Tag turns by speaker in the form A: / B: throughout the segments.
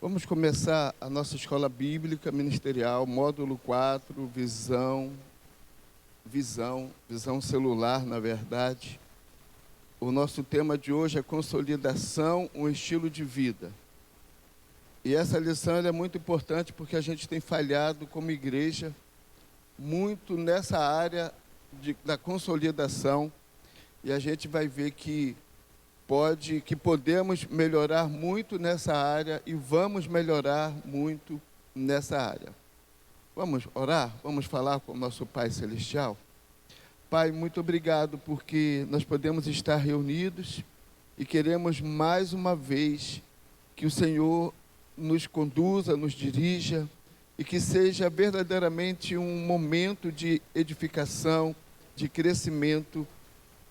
A: Vamos começar a nossa escola bíblica ministerial, módulo 4, visão celular, na verdade. O nosso tema de hoje é consolidação, um estilo de vida. E essa lição é muito importante porque a gente tem falhado como igreja muito nessa área da consolidação, e a gente vai ver que podemos melhorar muito nessa área e vamos melhorar muito nessa área. Vamos orar? Vamos falar com o nosso Pai Celestial? Pai, muito obrigado porque nós podemos estar reunidos e queremos mais uma vez que o Senhor nos conduza, nos dirija e que seja verdadeiramente um momento de edificação, de crescimento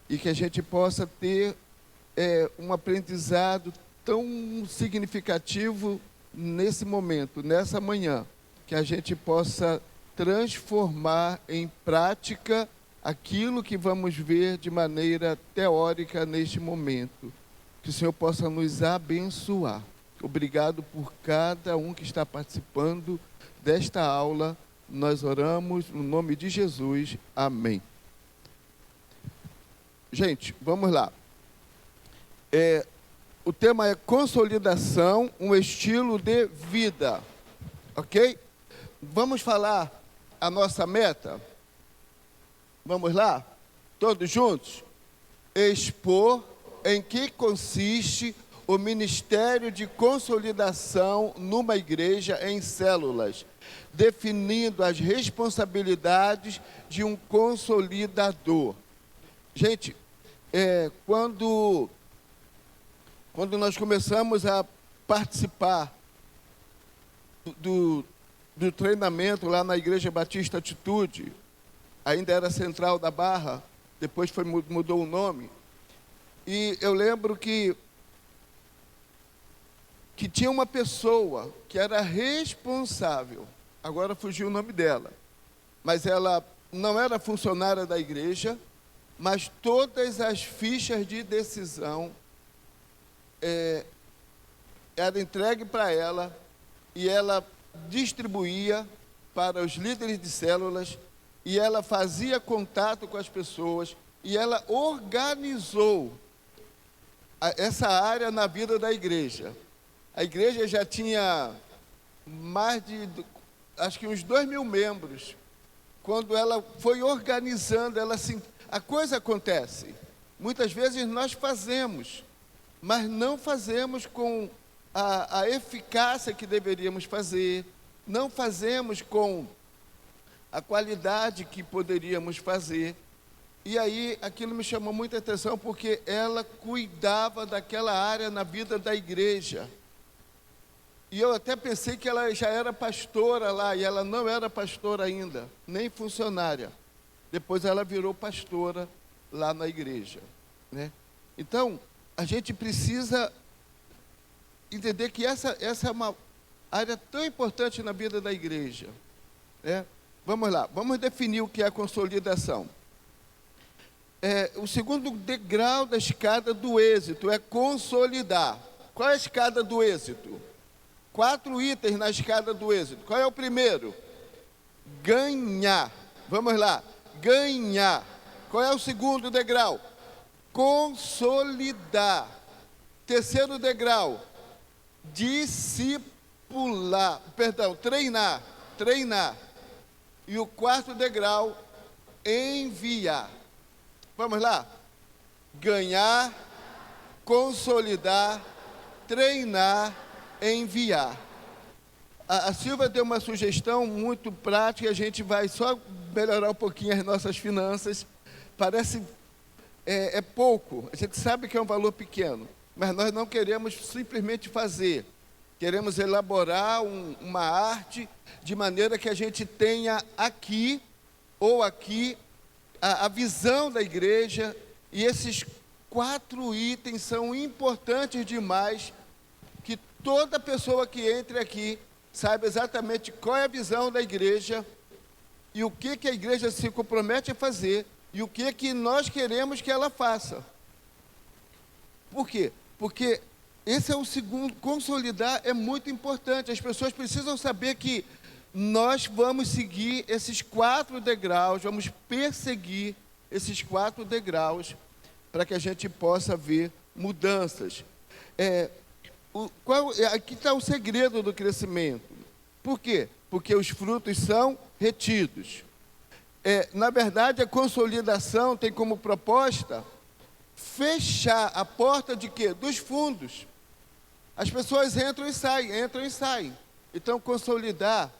A: e que a gente possa ter um aprendizado tão significativo nesse momento, nessa manhã, que a gente possa transformar em prática aquilo que vamos ver de maneira teórica neste momento. Que o Senhor possa nos abençoar. Obrigado por cada um que está participando desta aula. Nós oramos no nome de Jesus. Amém. Gente, vamos lá. O tema é consolidação, um estilo de vida, ok? Vamos falar a nossa meta? Vamos lá? Todos juntos? Expor em que consiste o ministério de consolidação numa igreja em células, definindo as responsabilidades de um consolidador. Gente, quando nós começamos a participar do treinamento lá na Igreja Batista Atitude, ainda era Central da Barra, depois mudou o nome, e eu lembro que tinha uma pessoa que era responsável, agora fugiu o nome dela, mas ela não era funcionária da igreja, mas todas as fichas de decisão era entregue para ela e ela distribuía para os líderes de células e ela fazia contato com as pessoas e ela organizou essa área na vida da igreja. A igreja já tinha mais de, acho que uns 2.000 membros. Quando ela foi organizando, a coisa acontece. Muitas vezes nós fazemos, mas não fazemos com a eficácia que deveríamos fazer, não fazemos com a qualidade que poderíamos fazer. E aí aquilo me chamou muita atenção, porque ela cuidava daquela área na vida da igreja. E eu até pensei que ela já era pastora lá, e ela não era pastora ainda, nem funcionária. Depois ela virou pastora lá na igreja, né? Então, a gente precisa entender que essa é uma área tão importante na vida da igreja, né? Vamos lá, vamos definir o que é a consolidação. O segundo degrau da escada do êxito é consolidar. Qual é a escada do êxito? 4 itens na escada do êxito. Qual é o primeiro? Ganhar. Vamos lá, ganhar. Qual é o segundo degrau? Consolidar. Terceiro degrau, treinar. E o quarto degrau, enviar. Vamos lá? Ganhar, consolidar, treinar, enviar. A Silvia deu uma sugestão muito prática, a gente vai só melhorar um pouquinho as nossas finanças. Parece pouco, a gente sabe que é um valor pequeno, mas nós não queremos simplesmente fazer, queremos elaborar uma arte de maneira que a gente tenha aqui a visão da igreja, e esses 4 itens são importantes demais, que toda pessoa que entre aqui saiba exatamente qual é a visão da igreja e o que a igreja se compromete a fazer e o que nós queremos que ela faça. Por quê? Porque esse é o segundo. Consolidar é muito importante. As pessoas precisam saber que nós vamos seguir esses 4 degraus, vamos perseguir esses 4 degraus para que a gente possa ver mudanças. Aqui está o segredo do crescimento. Por quê? Porque os frutos são retidos. Na verdade, a consolidação tem como proposta fechar a porta de quê? Dos fundos. As pessoas entram e saem. Então, consolidar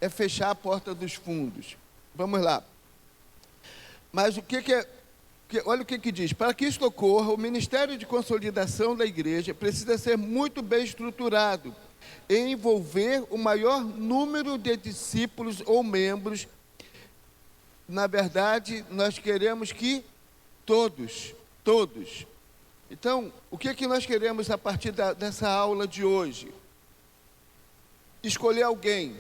A: é fechar a porta dos fundos. Vamos lá. Mas o que é... Olha o que diz. Para que isto ocorra, o Ministério de Consolidação da Igreja precisa ser muito bem estruturado e envolver o maior número de discípulos ou membros. Na verdade, nós queremos que todos. Então, o que nós queremos a partir dessa aula de hoje? Escolher alguém.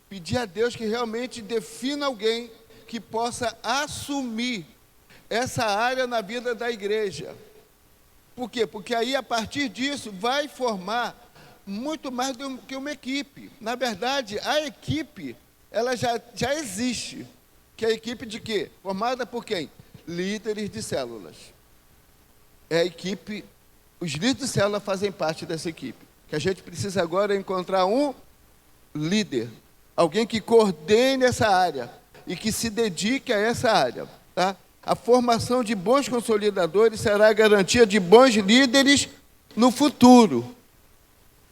A: Pedir a Deus que realmente defina alguém que possa assumir essa área na vida da igreja. Por quê? Porque aí, a partir disso, vai formar muito mais do que uma equipe. Na verdade, a equipe, ela já existe. Que é a equipe de quê? Formada por quem? Líderes de células. É a equipe, os líderes de célula fazem parte dessa equipe. O que a gente precisa agora é encontrar um líder. Alguém que coordene essa área e que se dedique a essa área, tá? A formação de bons consolidadores será a garantia de bons líderes no futuro.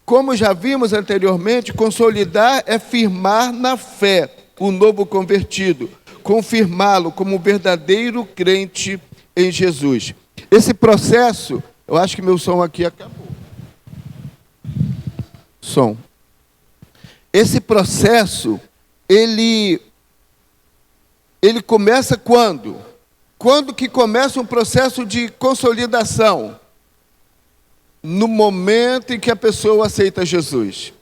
A: Como já vimos anteriormente, consolidar é firmar na fé o novo convertido, confirmá-lo como verdadeiro crente em Jesus. Esse processo, eu acho que meu som aqui acabou. Som. Esse processo, ele começa quando? Quando que começa um processo de consolidação? No momento em que a pessoa aceita Jesus.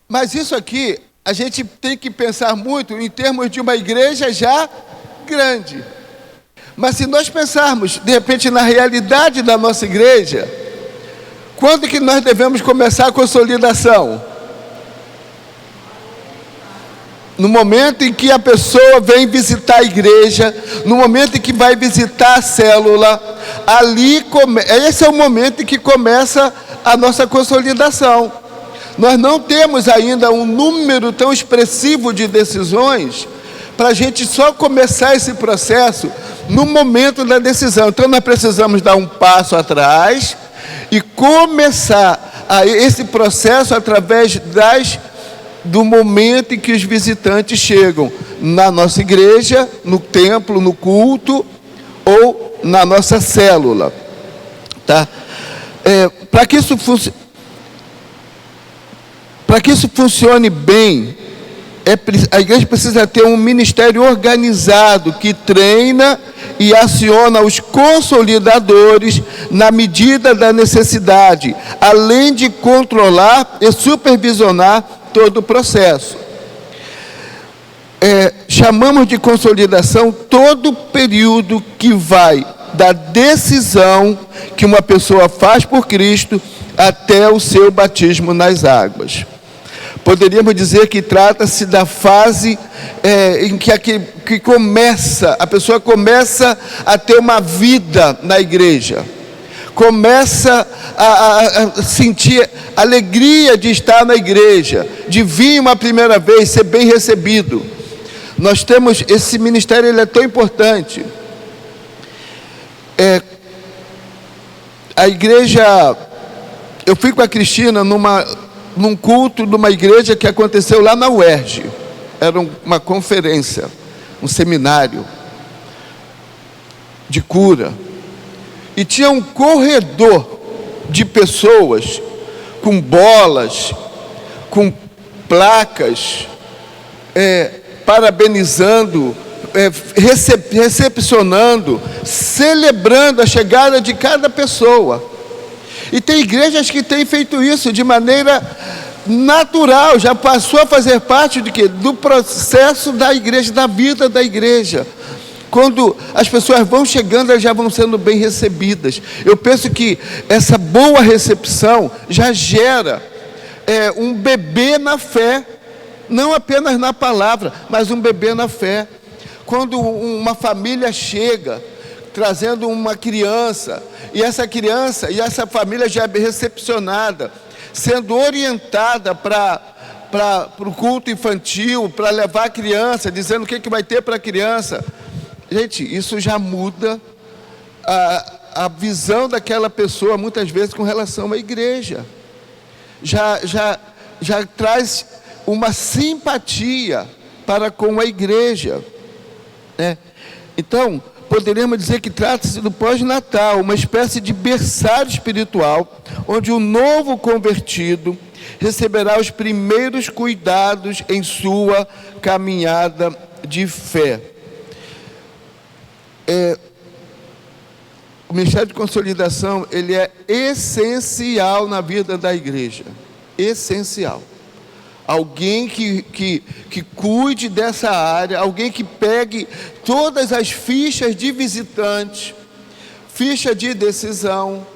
A: Mas isso aqui, a gente tem que pensar muito em termos de uma igreja já grande. Mas se nós pensarmos, de repente, na realidade da nossa igreja, quando que nós devemos começar a consolidação? No momento em que a pessoa vem visitar a igreja, no momento em que vai visitar a célula, esse é o momento em que começa a nossa consolidação. Nós não temos ainda um número tão expressivo de decisões para a gente só começar esse processo no momento da decisão. Então nós precisamos dar um passo atrás e começar esse processo através do momento em que os visitantes chegam na nossa igreja, no templo, no culto ou na nossa célula, tá? Para que isso funcione bem, a igreja precisa ter um ministério organizado que treina e aciona os consolidadores na medida da necessidade, além de controlar e supervisionar todo o processo. Chamamos de consolidação todo o período que vai da decisão que uma pessoa faz por Cristo até o seu batismo nas águas. Poderíamos dizer que trata-se da fase em que a pessoa começa a ter uma vida na igreja. Começa a sentir alegria de estar na igreja, de vir uma primeira vez, ser bem recebido. Nós temos, esse ministério ele é tão importante. A igreja, eu fui com a Cristina num culto de uma igreja que aconteceu lá na UERJ. Era uma conferência, um seminário de cura. E tinha um corredor de pessoas com bolas, com placas, parabenizando, recepcionando, celebrando a chegada de cada pessoa. E tem igrejas que têm feito isso de maneira natural, já passou a fazer parte do processo da igreja, da vida da igreja. Quando as pessoas vão chegando, elas já vão sendo bem recebidas. Eu penso que essa boa recepção já gera um bebê na fé, não apenas na palavra, mas um bebê na fé. Quando uma família chega, trazendo uma criança, e essa família já é bem recepcionada, sendo orientada para o culto infantil, para levar a criança, dizendo o que vai ter para a criança. Gente, isso já muda a visão daquela pessoa, muitas vezes, com relação à igreja. Já traz uma simpatia para com a igreja, né? Então, poderíamos dizer que trata-se do pós-natal, uma espécie de berçário espiritual, onde o novo convertido receberá os primeiros cuidados em sua caminhada de fé. O Ministério de Consolidação, ele é essencial na vida da igreja, essencial. Alguém que cuide dessa área, alguém que pegue todas as fichas de visitante, ficha de decisão,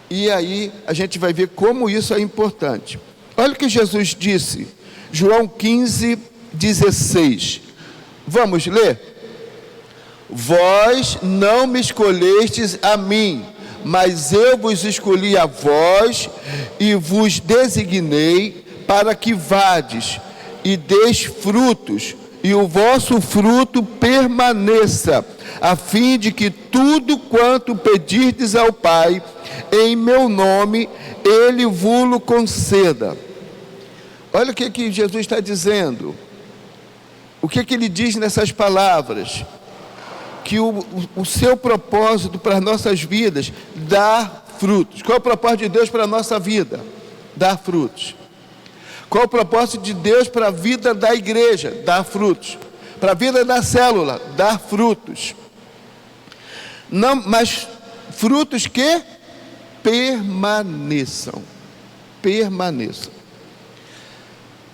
A: e aí a gente vai ver como isso é importante. Olha o que Jesus disse, João 15:16. Vamos ler? Vós não me escolhestes a mim, mas eu vos escolhi a vós e vos designei para que vades e deis frutos, e o vosso fruto permaneça, a fim de que tudo quanto pedirdes ao Pai, em meu nome, Ele vos conceda. Olha o que Jesus está dizendo. O que Ele diz nessas palavras? Que o seu propósito para as nossas vidas, dar frutos. Qual é o propósito de Deus para a nossa vida? Dar frutos. Qual o propósito de Deus para a vida da igreja? Dar frutos. Para a vida da célula? Dar frutos. Não, mas frutos que permaneçam. Permaneçam.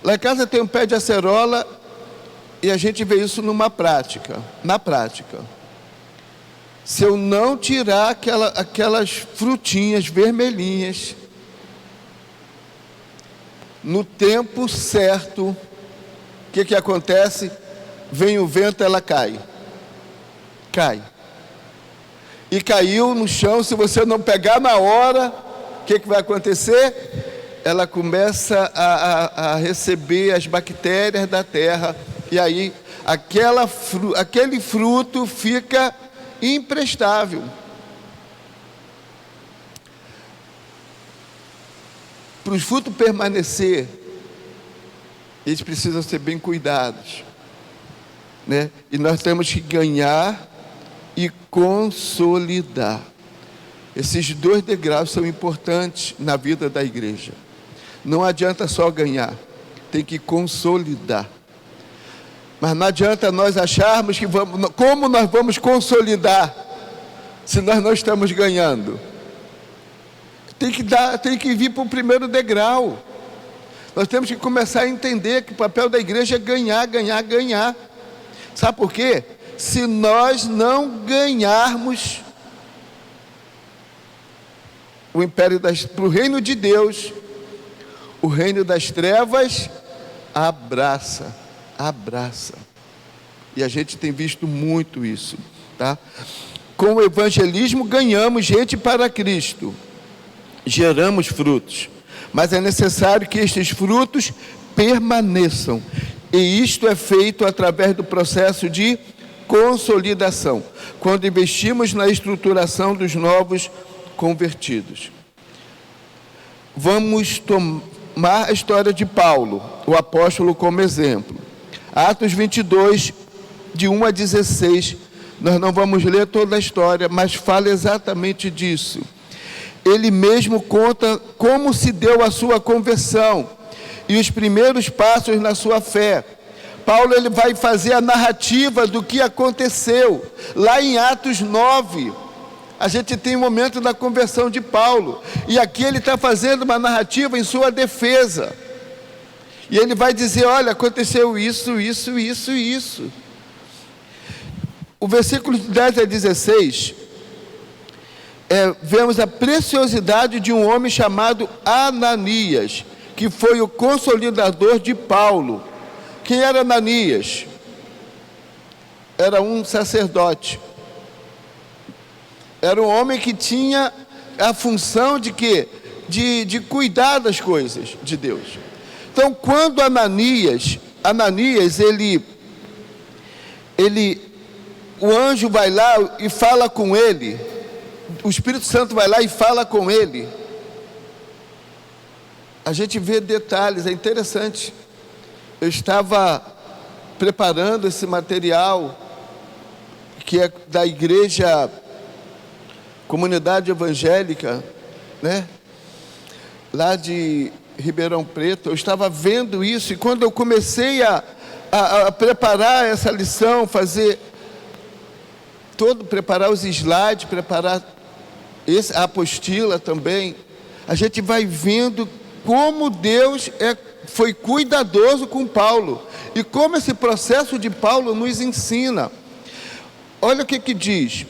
A: Lá em casa tem um pé de acerola e a gente vê isso na prática. Se eu não tirar aquelas frutinhas vermelhinhas, no tempo certo, o que acontece? Vem o vento, ela cai. E caiu no chão, se você não pegar na hora, o que vai acontecer? Ela começa a receber as bactérias da terra, e aí aquele fruto fica imprestável. Para os frutos permanecer, eles precisam ser bem cuidados, né? E nós temos que ganhar e consolidar. Esses dois degraus são importantes na vida da igreja. Não adianta só ganhar, tem que consolidar. Mas não adianta nós acharmos que como nós vamos consolidar se nós não estamos ganhando? Tem que vir para o primeiro degrau. Nós temos que começar a entender que o papel da igreja é ganhar. Sabe por quê? Se nós não ganharmos para o reino de Deus, o reino das trevas abraça. E a gente tem visto muito isso, tá? Com o evangelismo ganhamos gente para Cristo, geramos frutos, mas é necessário que estes frutos permaneçam, e isto é feito através do processo de consolidação, quando investimos na estruturação dos novos convertidos. Vamos tomar a história de Paulo, o apóstolo, como exemplo. Atos 22, de 1 a 16, nós não vamos ler toda a história, mas fala exatamente disso. Ele mesmo conta como se deu a sua conversão e os primeiros passos na sua fé. Paulo, ele vai fazer a narrativa do que aconteceu. Lá em Atos 9, a gente tem o momento da conversão de Paulo, e aqui ele está fazendo uma narrativa em sua defesa. E ele vai dizer, olha, aconteceu isso. o versículo de 10 a 16, vemos a preciosidade de um homem chamado Ananias, que foi o consolidador de Paulo. Quem era Ananias? Era um sacerdote. Era um homem que tinha a função de quê? De cuidar das coisas de Deus. Então, quando Ananias, o anjo vai lá e fala com ele, o Espírito Santo vai lá e fala com ele, a gente vê detalhes, é interessante. Eu estava preparando esse material, que é da igreja Comunidade Evangélica, né? Lá de Ribeirão Preto. Eu estava vendo isso, e quando eu comecei a preparar essa lição, preparar os slides, preparar a apostila também, a gente vai vendo como Deus foi cuidadoso com Paulo, e como esse processo de Paulo nos ensina. Olha o que diz.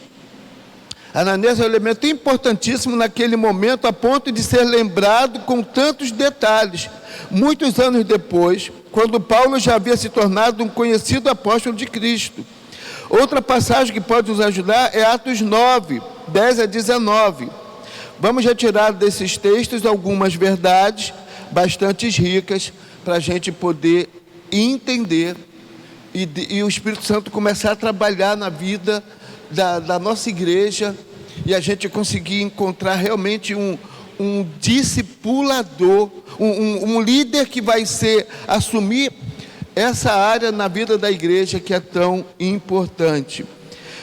A: Ananias é um elemento importantíssimo naquele momento, a ponto de ser lembrado com tantos detalhes. Muitos anos depois, quando Paulo já havia se tornado um conhecido apóstolo de Cristo. Outra passagem que pode nos ajudar é Atos 9, 10 a 19. Vamos retirar desses textos algumas verdades bastante ricas, para a gente poder entender e o Espírito Santo começar a trabalhar na vida da nossa igreja, e a gente conseguir encontrar realmente um discipulador, um líder que vai assumir essa área na vida da igreja que é tão importante.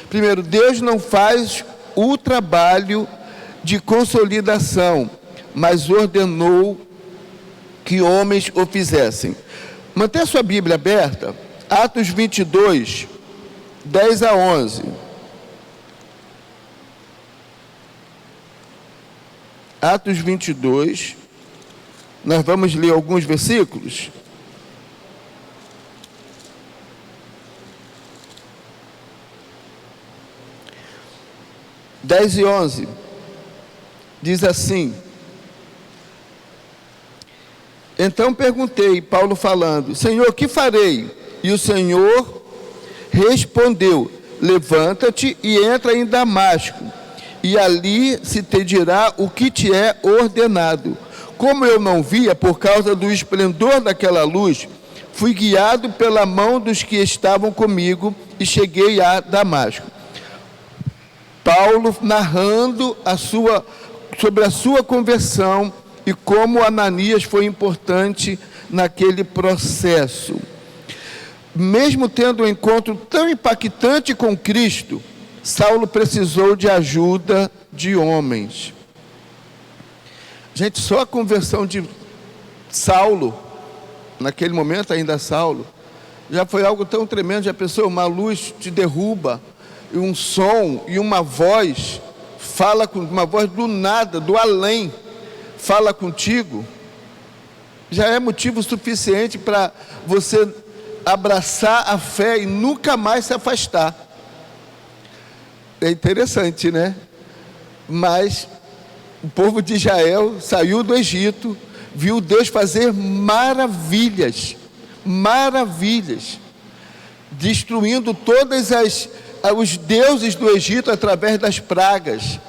A: Primeiro, Deus não faz o trabalho de consolidação, mas ordenou que homens o fizessem. Mantenha sua Bíblia aberta, Atos 22, 10 a 11. Atos 22, nós vamos ler alguns versículos. Dez e 11, diz assim: então perguntei, Paulo falando, Senhor, que farei? E o Senhor respondeu, levanta-te e entra em Damasco, e ali se te dirá o que te é ordenado. Como eu não via por causa do esplendor daquela luz, fui guiado pela mão dos que estavam comigo e cheguei a Damasco. Paulo narrando sobre a sua conversão e como Ananias foi importante naquele processo. Mesmo tendo um encontro tão impactante com Cristo, Saulo precisou de ajuda de homens. Gente, só a conversão de Saulo, naquele momento ainda Saulo, já foi algo tão tremendo. Já pensou, uma luz te derruba, e um som e uma voz, fala com uma voz do nada, do além, fala contigo, já é motivo suficiente para você abraçar a fé e nunca mais se afastar. É interessante, né? Mas o povo de Israel saiu do Egito, viu Deus fazer maravilhas, destruindo todos os deuses do Egito através das pragas,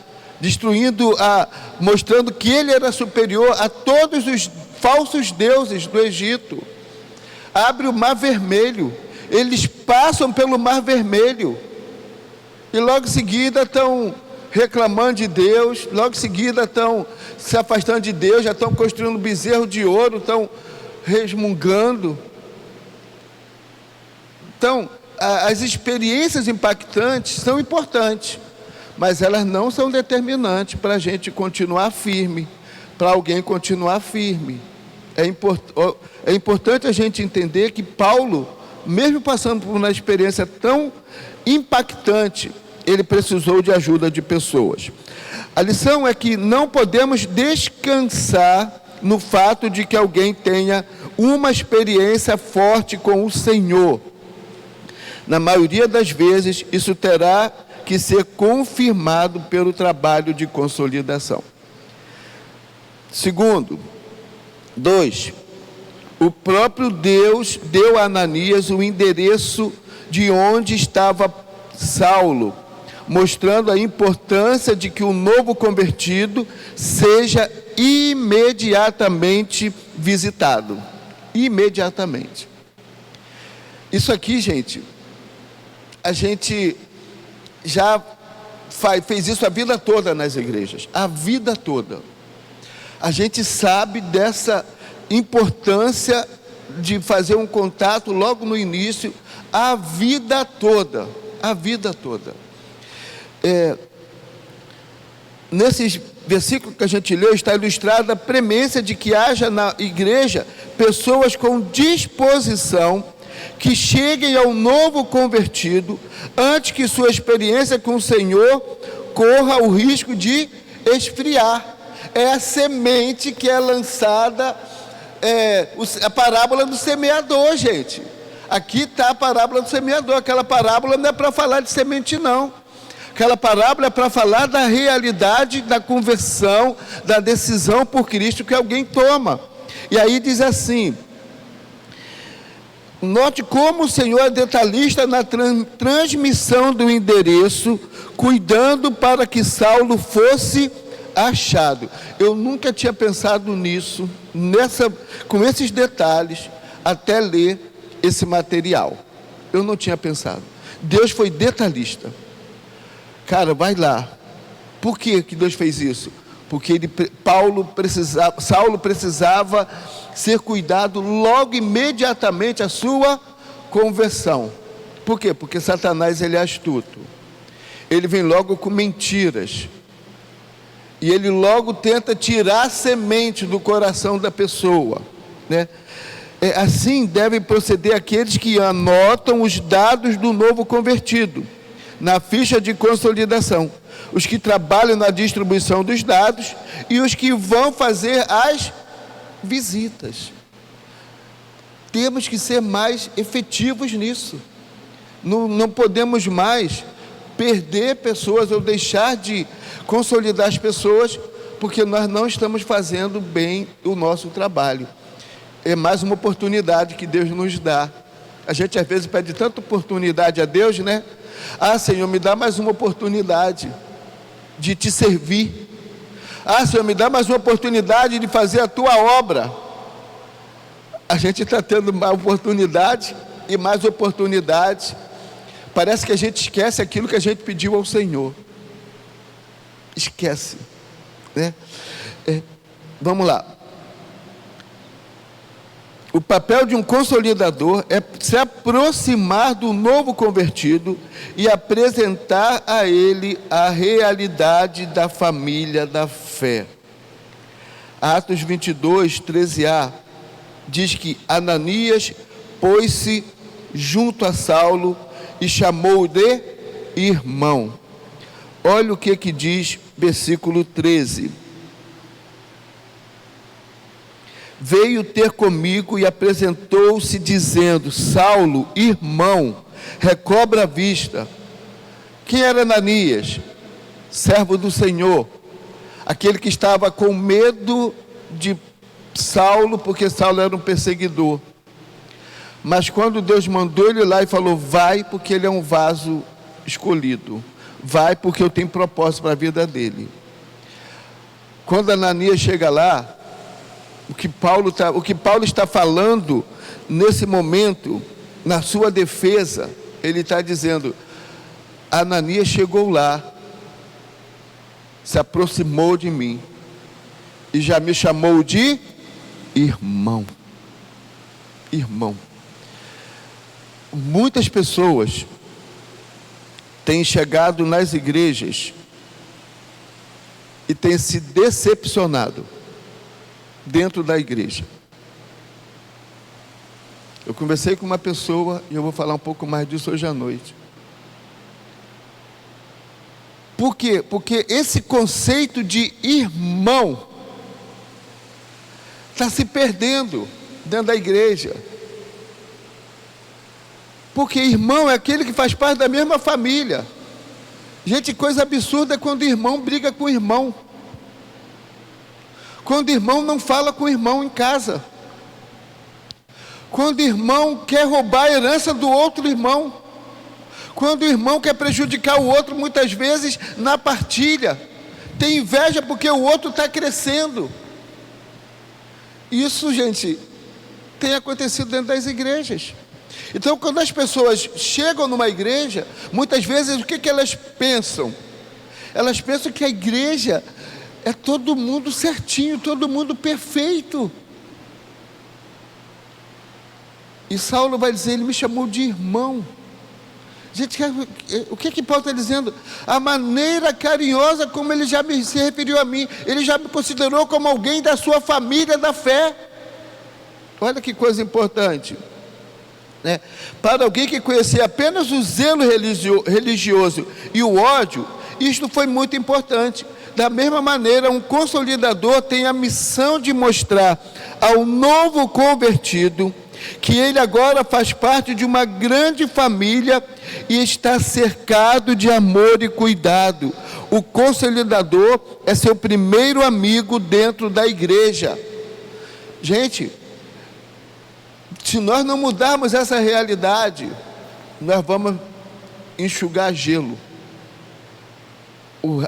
A: mostrando que ele era superior a todos os falsos deuses do Egito. Abre o Mar Vermelho, eles passam pelo Mar Vermelho, e logo em seguida estão reclamando de Deus, logo em seguida estão se afastando de Deus, já estão construindo bezerro de ouro, estão resmungando. Então, as experiências impactantes são importantes, mas elas não são determinantes para a gente continuar firme, para alguém continuar firme. É importante a gente entender que Paulo, mesmo passando por uma experiência tão impactante, ele precisou de ajuda de pessoas. A lição é que não podemos descansar no fato de que alguém tenha uma experiência forte com o Senhor. Na maioria das vezes, isso terá que ser confirmado pelo trabalho de consolidação. Segundo, 2. O próprio Deus deu a Ananias o endereço de onde estava Saulo, mostrando a importância de que o novo convertido seja imediatamente visitado. Imediatamente. Isso aqui, gente, a gente já fez isso a vida toda nas igrejas. A vida toda. A gente sabe dessa importância de fazer um contato logo no início, a vida toda. A vida toda. Nesses versículos que a gente leu, está ilustrada a premência de que haja na igreja pessoas com disposição que cheguem ao novo convertido antes que sua experiência com o Senhor corra o risco de esfriar. É a semente que é lançada, a parábola do semeador, gente. Aqui está a parábola do semeador. Aquela parábola não é para falar de semente, não. Aquela parábola é para falar da realidade da conversão, da decisão por Cristo que alguém toma. E aí diz assim: note como o Senhor é detalhista na transmissão do endereço, cuidando para que Saulo fosse achado. Eu nunca tinha pensado nisso, com esses detalhes, até ler esse material. Eu não tinha pensado. Deus foi detalhista. Cara, vai lá. Por que Deus fez isso? Porque Saulo precisava ser cuidado logo, imediatamente, a sua conversão. Por quê? Porque Satanás, ele é astuto. Ele vem logo com mentiras. E ele logo tenta tirar a semente do coração da pessoa, né? Assim devem proceder aqueles que anotam os dados do novo convertido na ficha de consolidação, os que trabalham na distribuição dos dados e os que vão fazer as visitas. Temos que ser mais efetivos nisso. Não podemos mais perder pessoas ou deixar de consolidar as pessoas porque nós não estamos fazendo bem o nosso trabalho. É mais uma oportunidade que Deus nos dá. A gente às vezes pede tanta oportunidade a Deus, né? Ah, Senhor, me dá mais uma oportunidade de te servir. Ah, Senhor, me dá mais uma oportunidade de fazer a tua obra. A gente está tendo mais oportunidade e mais oportunidade. Parece que a gente esquece aquilo que a gente pediu ao Senhor. Esquece, né? Vamos lá. O papel de um consolidador é se aproximar do novo convertido e apresentar a ele a realidade da família da fé. Atos 22, 13a, diz que Ananias pôs-se junto a Saulo e chamou-o de irmão. Olha o que diz versículo 13. Veio ter comigo e apresentou-se dizendo: Saulo, irmão, recobra a vista. Quem era Ananias? Servo do Senhor, aquele que estava com medo de Saulo, porque Saulo era um perseguidor. Mas quando Deus mandou ele lá e falou: vai, porque ele é um vaso escolhido, vai porque eu tenho propósito para a vida dele. Quando Ananias chega lá, o que Paulo está falando nesse momento, na sua defesa, ele está dizendo: Ananias chegou lá, se aproximou de mim e já me chamou de irmão. Irmão. Muitas pessoas têm chegado nas igrejas e têm se decepcionado dentro da igreja. Eu conversei com uma pessoa e eu vou falar um pouco mais disso hoje à noite. Por quê? Porque esse conceito de irmão está se perdendo dentro da igreja. Porque irmão é aquele que faz parte da mesma família. Gente, coisa absurda é quando o irmão briga com o irmão. Quando o irmão não fala com o irmão em casa. Quando o irmão quer roubar a herança do outro irmão. Quando o irmão quer prejudicar o outro, muitas vezes, na partilha. Tem inveja porque o outro está crescendo. Isso, gente, tem acontecido dentro das igrejas. Então, quando as pessoas chegam numa igreja, muitas vezes, o que elas pensam? Elas pensam que a igreja é todo mundo certinho, todo mundo perfeito. E Saulo vai dizer, ele me chamou de irmão. Gente, o que Paulo está dizendo? A maneira carinhosa como ele já se referiu a mim. Ele já me considerou como alguém da sua família da fé. Olha que coisa importante, né? Para alguém que conhecia apenas o zelo religioso e o ódio, isto foi muito importante. Da mesma maneira, um consolidador tem a missão de mostrar ao novo convertido que ele agora faz parte de uma grande família e está cercado de amor e cuidado. O consolidador é seu primeiro amigo dentro da igreja. Gente, se nós não mudarmos essa realidade, nós vamos enxugar gelo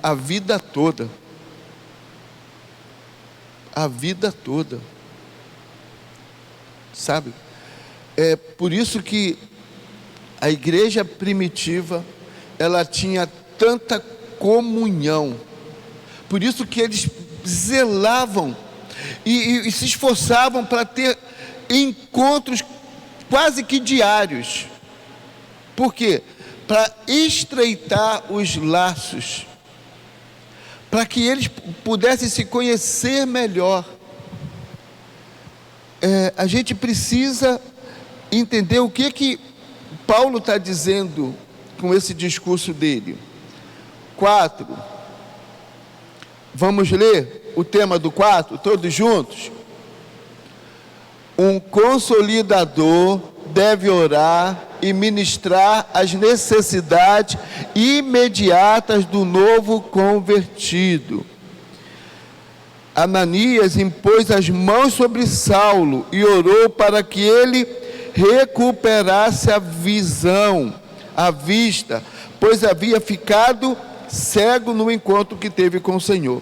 A: a vida toda. A vida toda. Sabe? É por isso que a igreja primitiva, ela tinha tanta comunhão. Por isso que eles zelavam e se esforçavam para ter encontros quase que diários. Por quê? Para estreitar os laços, para que eles pudessem se conhecer melhor. A gente precisa entender o que Paulo está dizendo com esse discurso dele. 4. Vamos ler o tema do 4, todos juntos? Um consolidador deve orar e ministrar as necessidades imediatas do novo convertido. Ananias impôs as mãos sobre Saulo e orou para que ele recuperasse a visão, a vista, pois havia ficado cego no encontro que teve com o Senhor.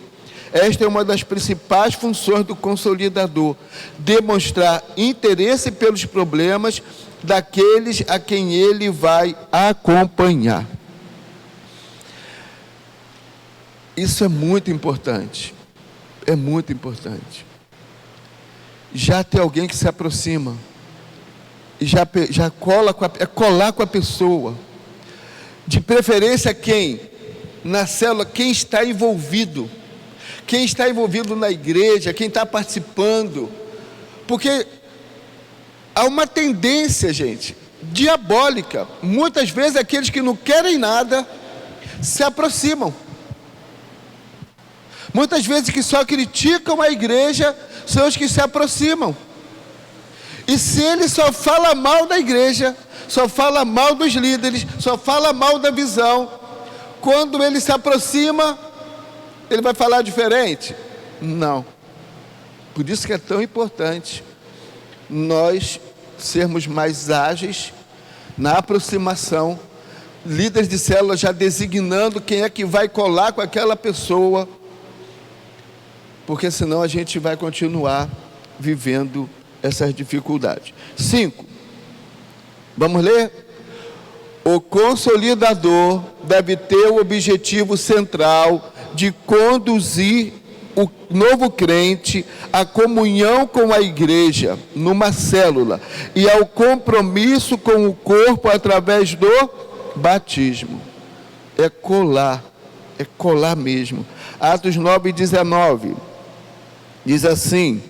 A: Esta é uma das principais funções do consolidador: demonstrar interesse pelos problemas daqueles a quem ele vai acompanhar. Isso é muito importante. É muito importante. Já tem alguém que se aproxima e já colar com a pessoa. De preferência quem? Na célula, quem está envolvido. Quem está envolvido na igreja, quem está participando. Porque há uma tendência, gente, diabólica. Muitas vezes aqueles que não querem nada se aproximam. Muitas vezes que só criticam a igreja são os que se aproximam. E se ele só fala mal da igreja, só fala mal dos líderes, só fala mal da visão, quando ele se aproxima, ele vai falar diferente? Não. Por isso que é tão importante nós sermos mais ágeis na aproximação, líderes de célula já designando quem é que vai colar com aquela pessoa, porque senão a gente vai continuar vivendo essas dificuldades. 5. Vamos ler? O consolidador deve ter o objetivo central de conduzir o novo crente à comunhão com a igreja, numa célula, e ao compromisso com o corpo através do batismo. É colar mesmo. Atos 9:19 diz assim: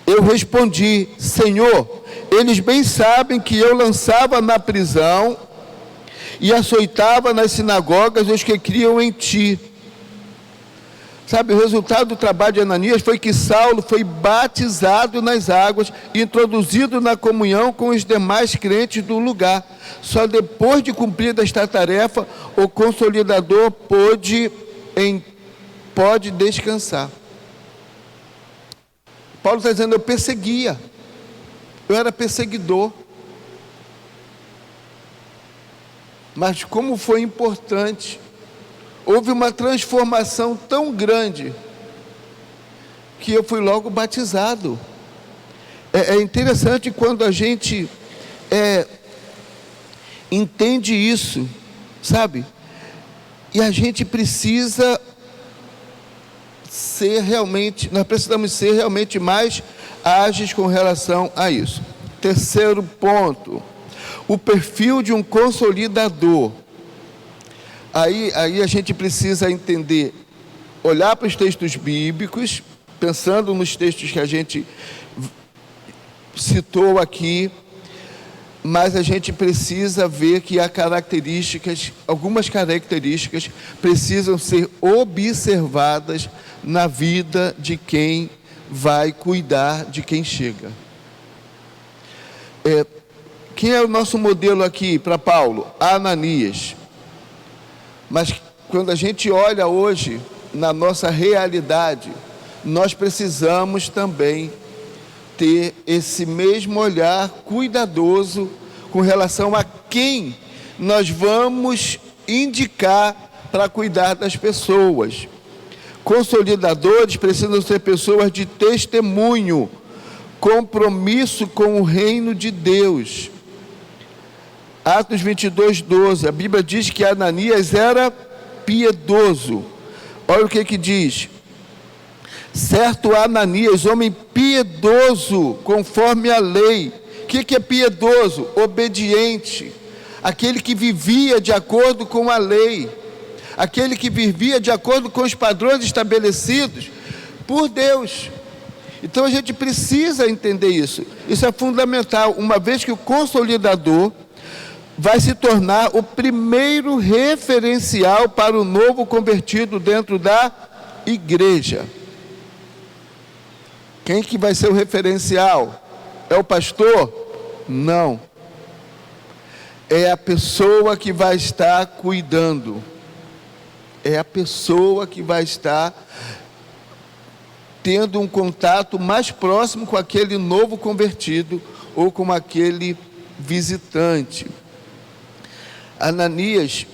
A: eu respondi, Senhor, eles bem sabem que eu lançava na prisão e açoitava nas sinagogas os que criam em ti. Sabe, o resultado do trabalho de Ananias foi que Saulo foi batizado nas águas e introduzido na comunhão com os demais crentes do lugar. Só depois de cumprida esta tarefa, o consolidador pode descansar. Paulo está dizendo, eu perseguia, eu era perseguidor. Mas como foi importante, houve uma transformação tão grande, que eu fui logo batizado. É interessante quando a gente entende isso, sabe? E a gente precisa nós precisamos ser realmente mais ágeis com relação a isso. Terceiro ponto, o perfil de um consolidador. Aí a gente precisa entender, olhar para os textos bíblicos, pensando nos textos que a gente citou aqui, mas a gente precisa ver que há algumas características precisam ser observadas na vida de quem vai cuidar de quem chega. Quem é o nosso modelo aqui para Paulo? Ananias. Mas quando a gente olha hoje na nossa realidade, nós precisamos também ter esse mesmo olhar cuidadoso com relação a quem nós vamos indicar para cuidar das pessoas. Consolidadores precisam ser pessoas de testemunho, compromisso com o reino de Deus. Atos 22:12, a Bíblia diz que Ananias era piedoso. Olha o que diz. Certo Ananias, homem piedoso, conforme a lei. O que é piedoso? Obediente. Aquele que vivia de acordo com a lei. Aquele que vivia de acordo com os padrões estabelecidos por Deus. Então a gente precisa entender isso. Isso é fundamental, uma vez que o consolidador vai se tornar o primeiro referencial para o novo convertido dentro da igreja. Quem que vai ser o referencial? É o pastor? Não. É a pessoa que vai estar cuidando. É a pessoa que vai estar tendo um contato mais próximo com aquele novo convertido ou com aquele visitante. Ananias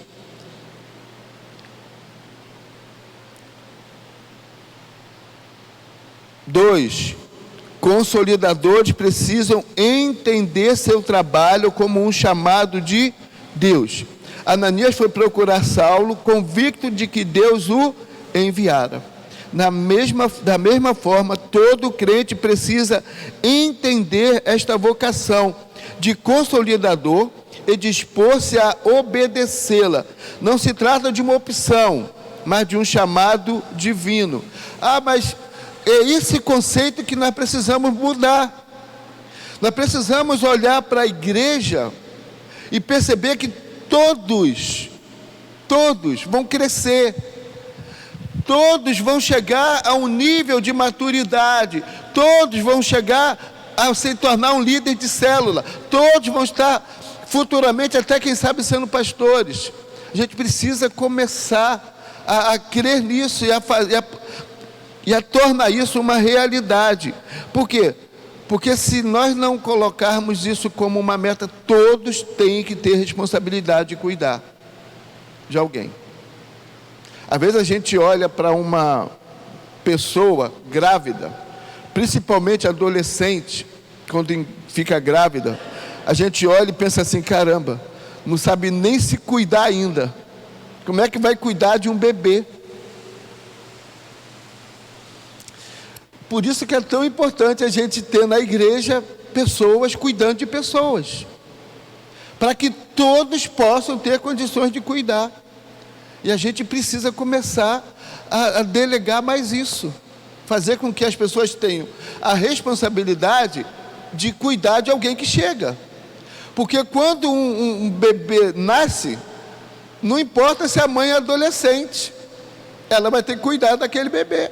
A: consolidadores precisam entender seu trabalho como um chamado de Deus. Ananias foi procurar Saulo, convicto de que Deus o enviara. Da mesma forma, todo crente precisa entender esta vocação de consolidador e dispor-se a obedecê-la. Não se trata de uma opção, mas de um chamado divino. Mas é esse conceito que nós precisamos mudar. Nós precisamos olhar para a igreja e perceber que todos vão crescer, todos vão chegar a um nível de maturidade, todos vão chegar a se tornar um líder de célula, todos vão estar futuramente, até quem sabe, sendo pastores. A gente precisa começar a crer nisso e a tornar isso uma realidade. Por quê? Porque se nós não colocarmos isso como uma meta, todos têm que ter responsabilidade de cuidar de alguém. Às vezes a gente olha para uma pessoa grávida, principalmente adolescente, quando fica grávida, a gente olha e pensa assim, caramba, não sabe nem se cuidar ainda. Como é que vai cuidar de um bebê? Por isso que é tão importante a gente ter na igreja pessoas cuidando de pessoas, para que todos possam ter condições de cuidar. E a gente precisa começar a delegar mais isso, fazer com que as pessoas tenham a responsabilidade de cuidar de alguém que chega. Porque quando um bebê nasce, não importa se a mãe é adolescente, ela vai ter que cuidar daquele bebê.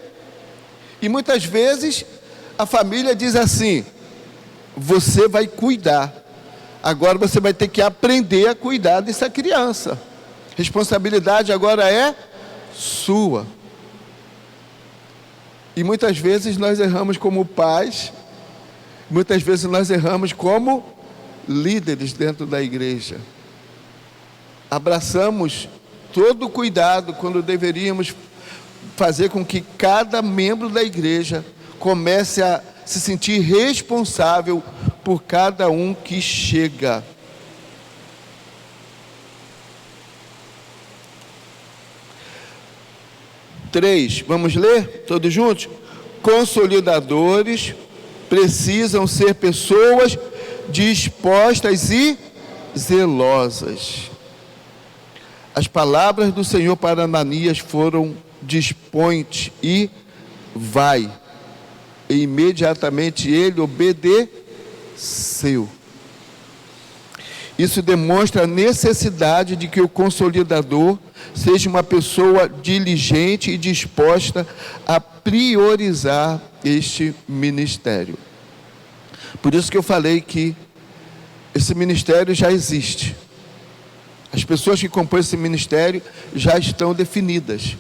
A: E muitas vezes a família diz assim: você vai cuidar, agora você vai ter que aprender a cuidar dessa criança. Responsabilidade agora é sua. E muitas vezes nós erramos como pais, muitas vezes nós erramos como líderes dentro da igreja. Abraçamos todo o cuidado quando deveríamos fazer com que cada membro da igreja comece a se sentir responsável por cada um que chega. Três, vamos ler todos juntos? Consolidadores precisam ser pessoas dispostas e zelosas. As palavras do Senhor para Ananias foram: dispõe-te e vai. E imediatamente ele obedeceu. Isso demonstra a necessidade de que o consolidador seja uma pessoa diligente e disposta a priorizar este ministério. Por isso que eu falei que esse ministério já existe. As pessoas que compõem esse ministério já estão definidas.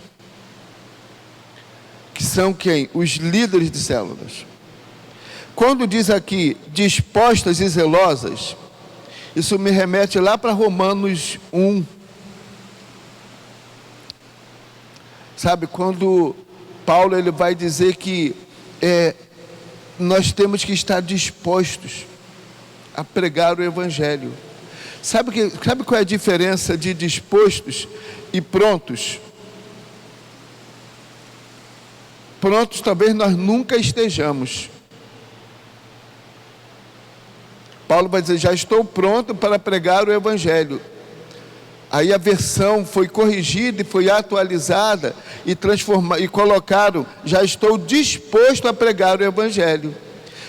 A: Que são quem? Os líderes de células. Quando diz aqui dispostas e zelosas, isso me remete lá para Romanos 1. Sabe, quando Paulo ele vai dizer que nós temos que estar dispostos a pregar o Evangelho. Sabe qual é a diferença de dispostos e prontos? Prontos talvez nós nunca estejamos. Paulo vai dizer: já estou pronto para pregar o Evangelho. Aí a versão foi corrigida e foi atualizada e colocaram: já estou disposto a pregar o Evangelho.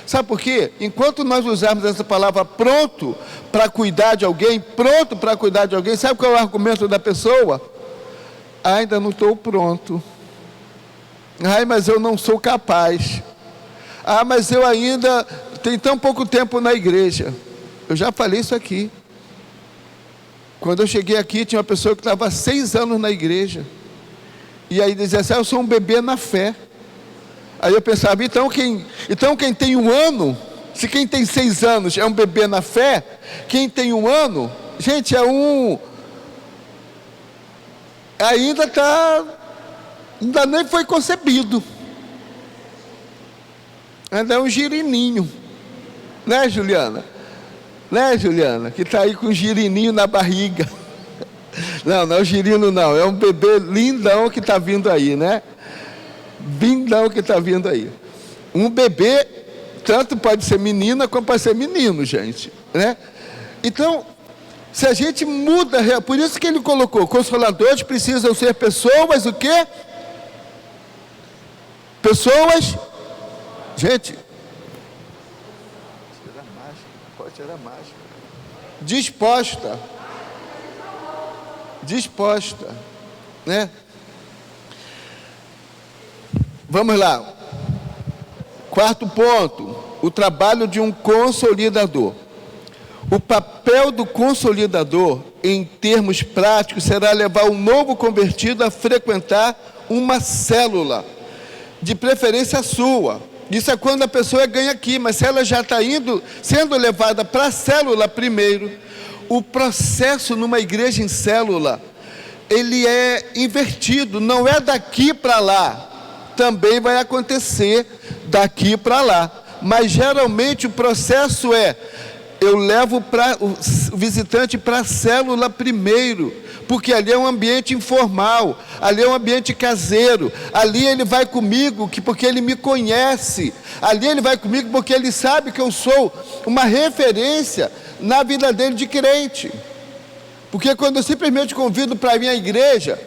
A: Sabe por quê? Enquanto nós usarmos essa palavra pronto para cuidar de alguém, sabe qual é o argumento da pessoa? Ainda não estou pronto. Ai, mas eu não sou capaz. Ah, mas eu ainda tenho tão pouco tempo na igreja. Eu já falei isso aqui. Quando eu cheguei aqui, tinha uma pessoa que estava há 6 anos na igreja. E aí dizia assim: eu sou um bebê na fé. Aí eu pensava: então quem tem 1 ano, se quem tem 6 anos é um bebê na fé, quem tem 1 ano, gente, ainda nem foi concebido. Ainda é um girininho. Né, Juliana? Né, Juliana? Que está aí com um girininho na barriga. Não é o girino não, é um bebê lindão que está vindo aí, né? Lindão que está vindo aí. Um bebê, tanto pode ser menina como pode ser menino, gente, né? Então, se a gente muda, por isso que ele colocou: consoladores precisam ser pessoas, o quê? Pessoas, gente, pode tirar a máscara. Disposta, né? Vamos lá. 4º ponto: o trabalho de um consolidador. O papel do consolidador, em termos práticos, será levar um novo convertido a frequentar uma célula, de preferência a sua. Isso é quando a pessoa ganha aqui, mas se ela já está sendo levada para a célula primeiro, o processo numa igreja em célula, ele é invertido, não é daqui para lá. Também vai acontecer daqui para lá, mas geralmente o processo eu levo o visitante para a célula primeiro, porque ali é um ambiente informal, ali é um ambiente caseiro, ali ele vai comigo porque ele me conhece, ali ele vai comigo porque ele sabe que eu sou uma referência na vida dele de crente. Porque quando eu simplesmente convido para a minha igreja,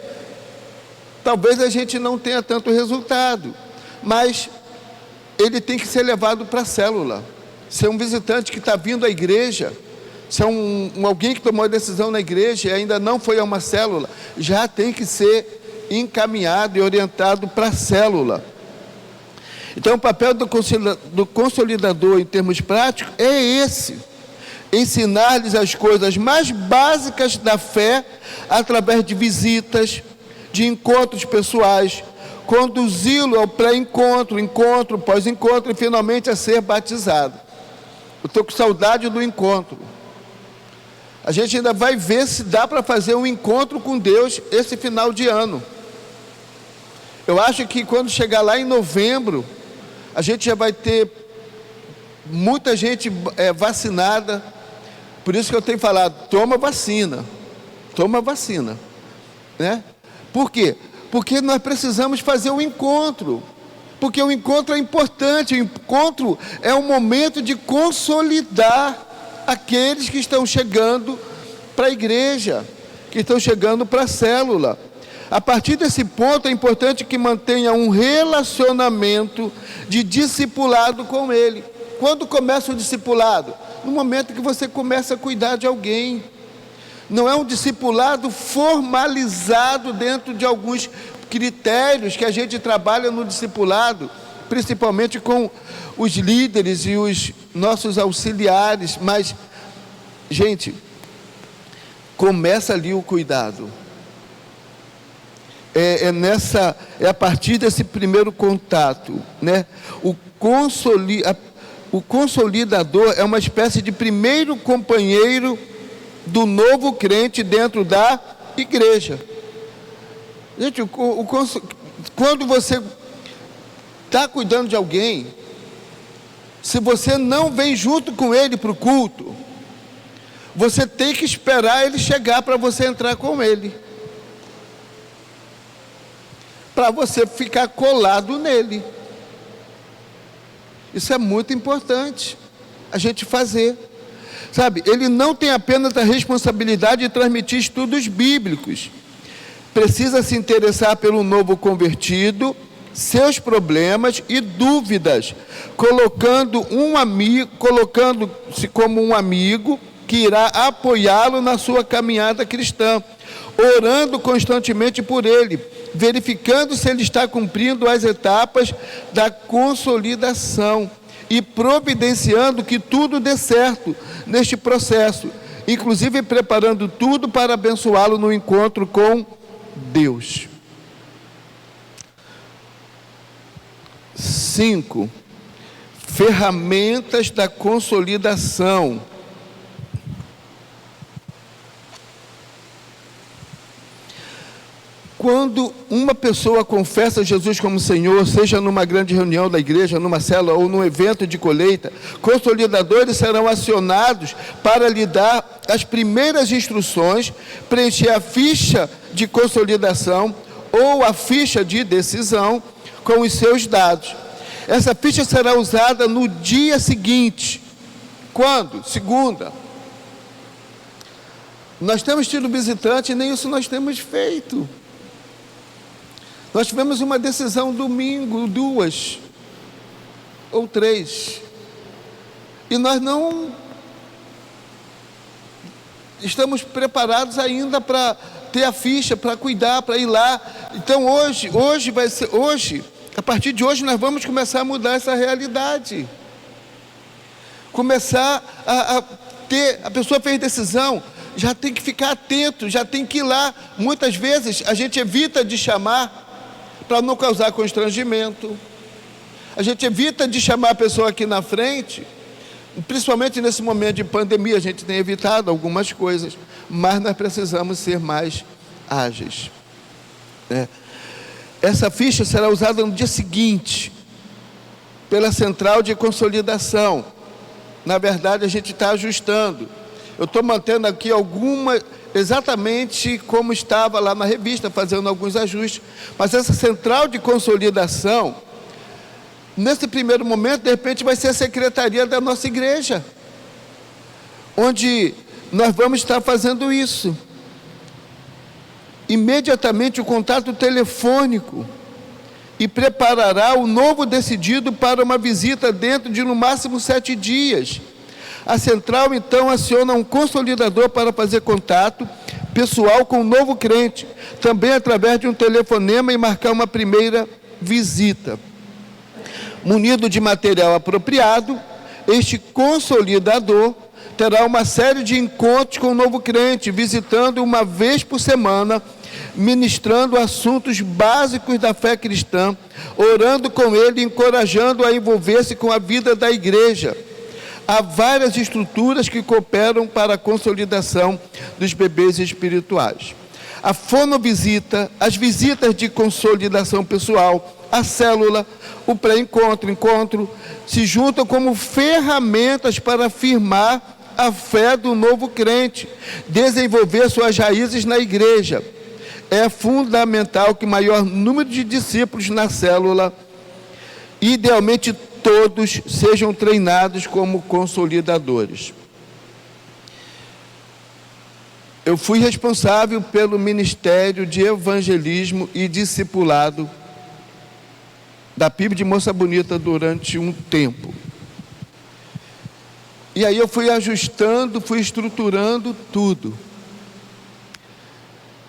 A: talvez a gente não tenha tanto resultado, mas ele tem que ser levado para a célula. Se é um visitante que está vindo à igreja, se é alguém que tomou a decisão na igreja e ainda não foi a uma célula, já tem que ser encaminhado e orientado para a célula. Então, o papel do consolidador, em termos práticos, é esse: ensinar-lhes as coisas mais básicas da fé, através de visitas, de encontros pessoais, conduzi-lo ao pré-encontro, encontro, pós-encontro e finalmente a ser batizado. Eu estou com saudade do encontro. A gente ainda vai ver se dá para fazer um encontro com Deus esse final de ano. Eu acho que quando chegar lá em novembro, a gente já vai ter muita gente vacinada. Por isso que eu tenho falado, toma vacina, né? Por quê? Porque nós precisamos fazer um encontro, porque o encontro é importante. O encontro é um momento de consolidar aqueles que estão chegando para a igreja, que estão chegando para a célula. A partir desse ponto é importante que mantenha um relacionamento de discipulado com ele. Quando começa o discipulado? No momento que você começa a cuidar de alguém. Não é um discipulado formalizado dentro de alguns critérios que a gente trabalha no discipulado, principalmente com os líderes e os nossos auxiliares. Mas, gente, começa ali o cuidado. É a partir desse primeiro contato, né? O consolidador é uma espécie de primeiro companheiro do novo crente dentro da igreja. Gente, quando você está cuidando de alguém, se você não vem junto com ele para o culto, você tem que esperar ele chegar para você entrar com ele, para você ficar colado nele. Isso é muito importante a gente fazer. Sabe, ele não tem apenas a responsabilidade de transmitir estudos bíblicos. Precisa se interessar pelo novo convertido, seus problemas e dúvidas, colocando-se como um amigo que irá apoiá-lo na sua caminhada cristã, orando constantemente por ele, verificando se ele está cumprindo as etapas da consolidação e providenciando que tudo dê certo neste processo, inclusive preparando tudo para abençoá-lo no encontro com Deus. 5. Ferramentas da consolidação. Quando uma pessoa confessa Jesus como Senhor, seja numa grande reunião da igreja, numa célula ou num evento de colheita, consolidadores serão acionados para lhe dar as primeiras instruções, preencher a ficha de consolidação ou a ficha de decisão com os seus dados. Essa ficha será usada no dia seguinte. Quando? Segunda. Nós temos tido visitante e nem isso nós temos feito. Nós tivemos uma decisão domingo, 2 ou 3. E nós não estamos preparados ainda para ter a ficha, para cuidar, para ir lá. Então hoje, a partir de hoje nós vamos começar a mudar essa realidade. Começar a ter, a pessoa fez decisão, já tem que ficar atento, já tem que ir lá. Muitas vezes a gente evita de chamar para não causar constrangimento. A gente evita de chamar a pessoa aqui na frente, principalmente nesse momento de pandemia, a gente tem evitado algumas coisas, mas nós precisamos ser mais ágeis. Essa ficha será usada no dia seguinte, pela central de consolidação. Na verdade, a gente está ajustando. Eu estou mantendo aqui exatamente como estava lá na revista, fazendo alguns ajustes. Mas essa central de consolidação, nesse primeiro momento, de repente vai ser a secretaria da nossa igreja, onde nós vamos estar fazendo isso. Imediatamente o contato telefônico, e preparará o novo decidido para uma visita dentro de no máximo 7 dias. A central então aciona um consolidador para fazer contato, pessoal com o novo crente, também através de um telefonema e marcar uma primeira visita. Munido de material apropriado, este consolidador terá uma série de encontros com o novo crente, visitando uma vez por semana, ministrando assuntos básicos da fé cristã, orando com ele, encorajando a envolver-se com a vida da igreja. Há várias estruturas que cooperam para a consolidação dos bebês espirituais. A fonovisita, as visitas de consolidação pessoal, a célula, o pré-encontro, encontro, se juntam como ferramentas para afirmar a fé do novo crente, desenvolver suas raízes na igreja. É fundamental que o maior número de discípulos na célula, idealmente todos, sejam treinados como consolidadores. Eu fui responsável pelo Ministério de Evangelismo e Discipulado da PIB de Moça Bonita durante um tempo. E aí eu fui ajustando, fui estruturando tudo.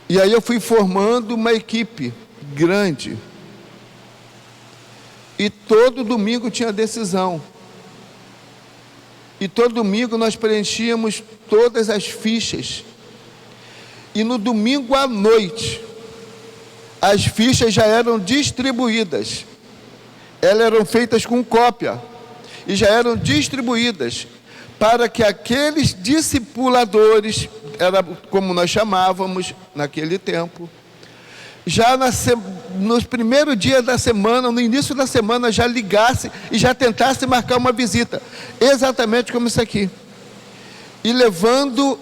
A: E aí eu fui formando uma equipe grande. E todo domingo tinha decisão. E todo domingo nós preenchíamos todas as fichas. E no domingo à noite, as fichas já eram distribuídas. Elas eram feitas com cópia. E já eram distribuídas para que aqueles discipuladores, era como nós chamávamos naquele tempo, já nos primeiros dias da semana, no início da semana, já ligasse e já tentasse marcar uma visita, exatamente como isso aqui, e levando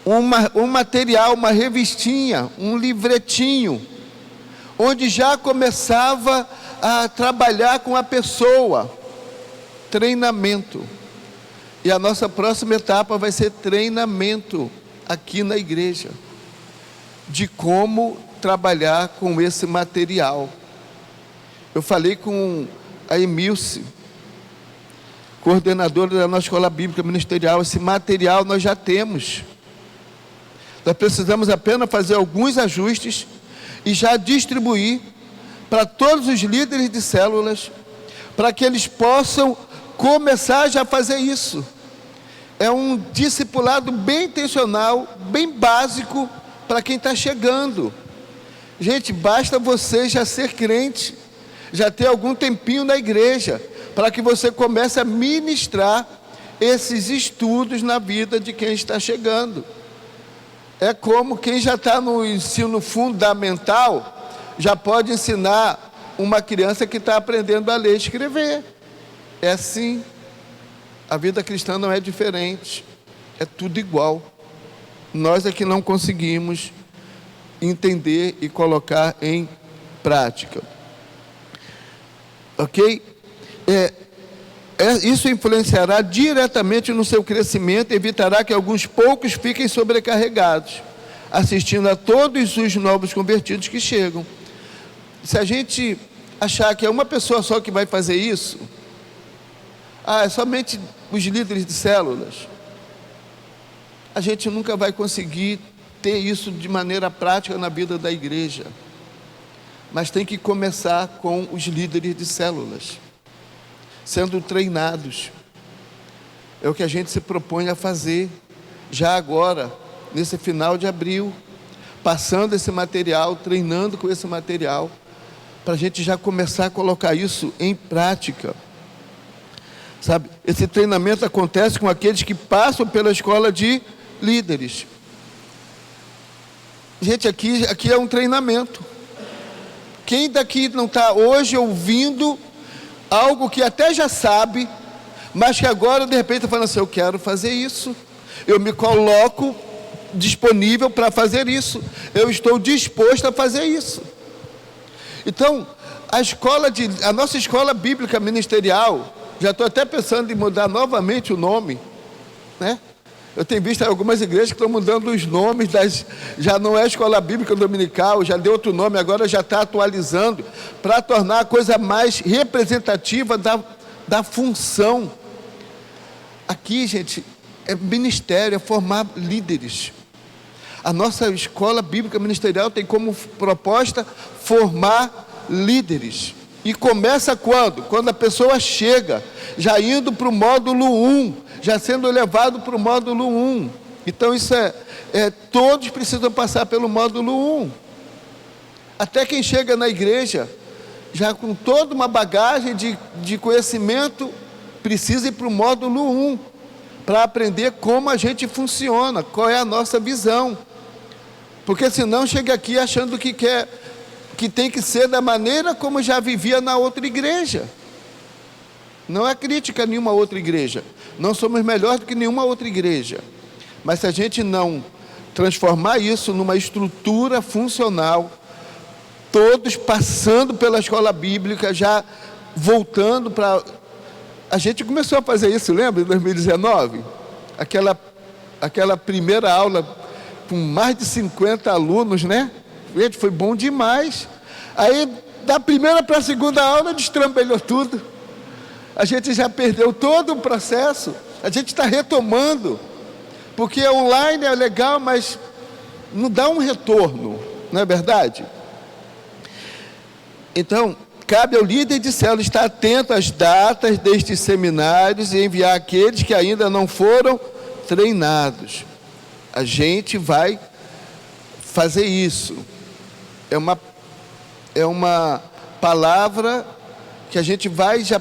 A: um material, uma revistinha, um livretinho, onde já começava a trabalhar com a pessoa, treinamento. E a nossa próxima etapa vai ser treinamento aqui na igreja, de como trabalhar com esse material. Eu falei com a Emilce, coordenadora da nossa escola bíblica ministerial, esse material nós já temos. Nós precisamos apenas fazer alguns ajustes e já distribuir para todos os líderes de células, para que eles possam começar já a fazer isso. É um discipulado bem intencional, bem básico para quem está chegando. Gente, basta você já ser crente, já ter algum tempinho na igreja, para que você comece a ministrar esses estudos na vida de quem está chegando. É como quem já está no ensino fundamental, já pode ensinar uma criança que está aprendendo a ler e escrever. É assim. A vida cristã não é diferente, é tudo igual. Nós é que não conseguimos entender e colocar em prática. Ok? Isso influenciará diretamente no seu crescimento e evitará que alguns poucos fiquem sobrecarregados, assistindo a todos os novos convertidos que chegam. Se a gente achar que é uma pessoa só que vai fazer isso, é somente os líderes de células, a gente nunca vai conseguir ter isso de maneira prática na vida da igreja. Mas tem que começar com os líderes de células, sendo treinados. É o que a gente se propõe a fazer, já agora, nesse final de abril, passando esse material, treinando com esse material, para a gente já começar a colocar isso em prática. Sabe, esse treinamento acontece com aqueles que passam pela escola de líderes. Gente, aqui é um treinamento. Quem daqui não está hoje ouvindo algo que até já sabe, mas que agora de repente está falando assim, eu quero fazer isso, eu me coloco disponível para fazer isso, eu estou disposto a fazer isso. Então, a nossa escola bíblica ministerial, já estou até pensando em mudar novamente o nome, né? Eu tenho visto algumas igrejas que estão mudando os nomes, já não é escola bíblica dominical, já deu outro nome, agora já está atualizando, para tornar a coisa mais representativa da função. Aqui, gente, é ministério, é formar líderes. A nossa escola bíblica ministerial tem como proposta formar líderes. E começa quando? Quando a pessoa chega, já indo para o módulo 1, já sendo levado para o módulo 1. Então isso todos precisam passar pelo módulo 1. Até quem chega na igreja, já com toda uma bagagem de conhecimento, precisa ir para o módulo 1, para aprender como a gente funciona, qual é a nossa visão. Porque senão chega aqui achando que tem que ser da maneira como já vivia na outra igreja. Não é crítica a nenhuma outra igreja. Não somos melhor do que nenhuma outra igreja. Mas se a gente não transformar isso numa estrutura funcional, todos passando pela escola bíblica, já voltando para... A gente começou a fazer isso, lembra, em 2019? Aquela primeira aula com mais de 50 alunos, né? Gente, foi bom demais. Aí, da primeira para a segunda aula, destrambelhou tudo. A gente já perdeu todo o processo. A gente está retomando. Porque online é legal, mas não dá um retorno, não é verdade? Então, cabe ao líder de célula estar atento às datas destes seminários e enviar aqueles que ainda não foram treinados. A gente vai fazer isso. É uma palavra que a gente vai já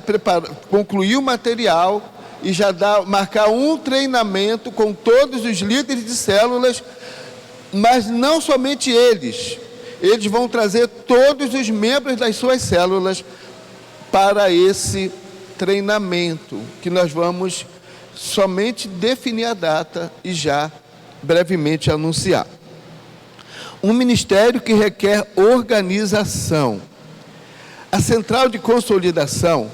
A: concluir o material e já marcar um treinamento com todos os líderes de células, mas não somente eles. Eles vão trazer todos os membros das suas células para esse treinamento, que nós vamos somente definir a data e já brevemente anunciar. Um ministério que requer organização. A central de consolidação,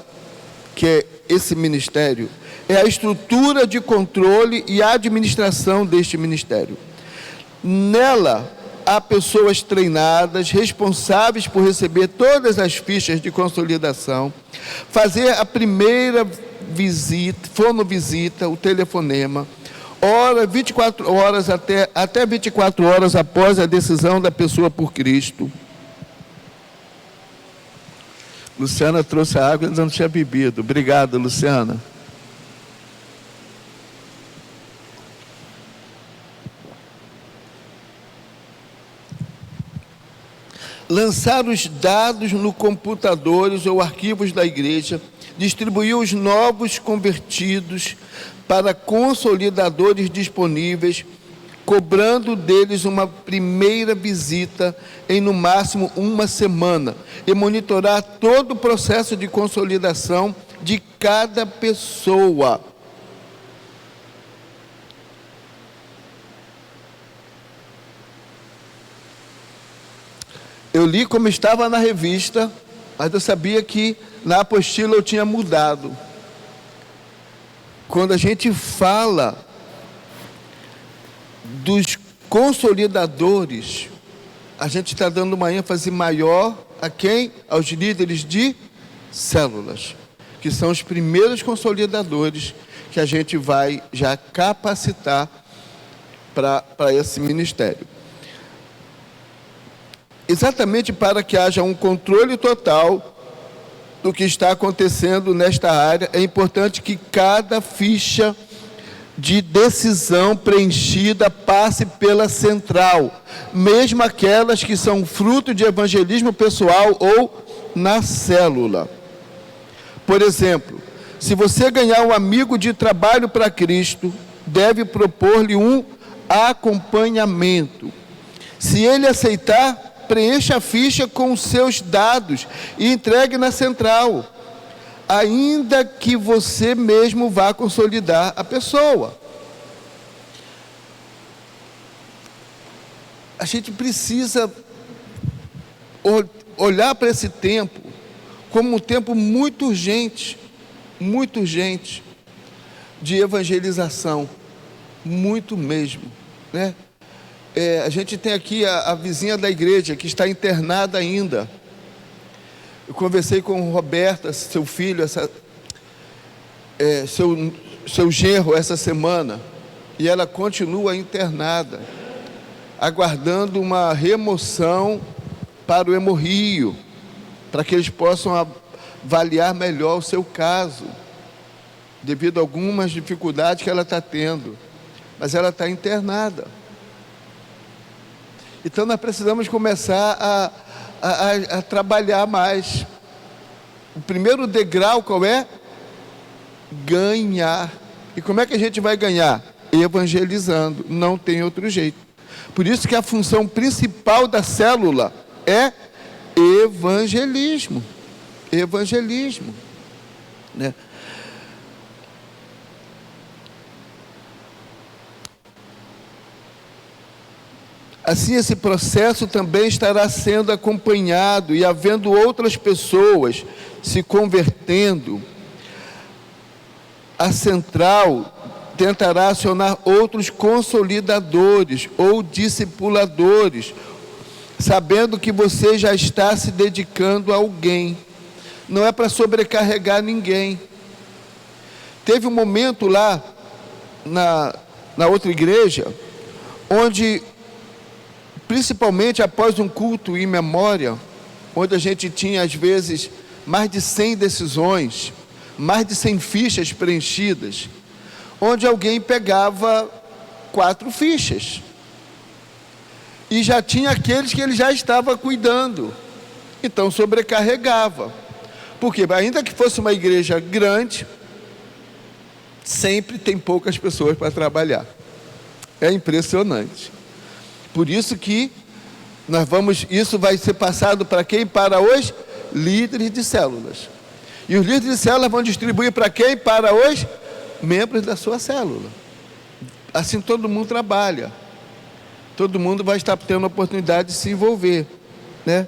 A: que é esse ministério, é a estrutura de controle e administração deste ministério. Nela, há pessoas treinadas, responsáveis por receber todas as fichas de consolidação, fazer a primeira visita, fonovisita, o telefonema, 24 horas até 24 horas após a decisão da pessoa por Cristo. Luciana trouxe a água e ainda não tinha bebido. Obrigado, Luciana. Lançar os dados no computadores ou arquivos da igreja, distribuir os novos convertidos para consolidadores disponíveis, cobrando deles uma primeira visita em no máximo uma semana e monitorar todo o processo de consolidação de cada pessoa. Eu li como estava na revista, mas eu sabia que na apostila eu tinha mudado. Quando a gente fala dos consolidadores, a gente está dando uma ênfase maior a quem? Aos líderes de células, que são os primeiros consolidadores que a gente vai já capacitar para esse ministério. Exatamente para que haja um controle total do que está acontecendo nesta área, é importante que cada ficha de decisão preenchida passe pela central, mesmo aquelas que são fruto de evangelismo pessoal ou na célula. Por exemplo, se você ganhar um amigo de trabalho para Cristo, deve propor-lhe um acompanhamento. Se ele aceitar, preencha a ficha com os seus dados e entregue na central, ainda que você mesmo vá consolidar a pessoa. A gente precisa olhar para esse tempo como um tempo muito urgente de evangelização, muito mesmo, né? A gente tem aqui a vizinha da igreja que está internada ainda. Eu conversei com Roberta, seu filho, seu genro essa semana, e ela continua internada. aguardando uma remoção para o hemorrio, para que eles possam avaliar melhor o seu caso, devido a algumas dificuldades que ela está tendo, mas ela está internada. Então nós precisamos começar a trabalhar mais. O primeiro degrau qual é? Ganhar. E como é que a gente vai ganhar? Evangelizando, não tem outro jeito. Por isso que a função principal da célula é evangelismo. Evangelismo, né? Assim, esse processo também estará sendo acompanhado e havendo outras pessoas se convertendo. A central tentará acionar outros consolidadores ou discipuladores, sabendo que você já está se dedicando a alguém. Não é para sobrecarregar ninguém. Teve um momento lá na outra igreja, onde, principalmente após um culto em memória, onde a gente tinha às vezes mais de 100 decisões, mais de 100 fichas preenchidas, onde alguém pegava 4 fichas, e já tinha aqueles que ele já estava cuidando, então sobrecarregava, porque ainda que fosse uma igreja grande, sempre tem poucas pessoas para trabalhar, é impressionante. Por isso que isso vai ser passado para quem? Para os líderes de células. E os líderes de células vão distribuir para quem? Para os membros da sua célula. Assim todo mundo trabalha. Todo mundo vai estar tendo a oportunidade de se envolver, né?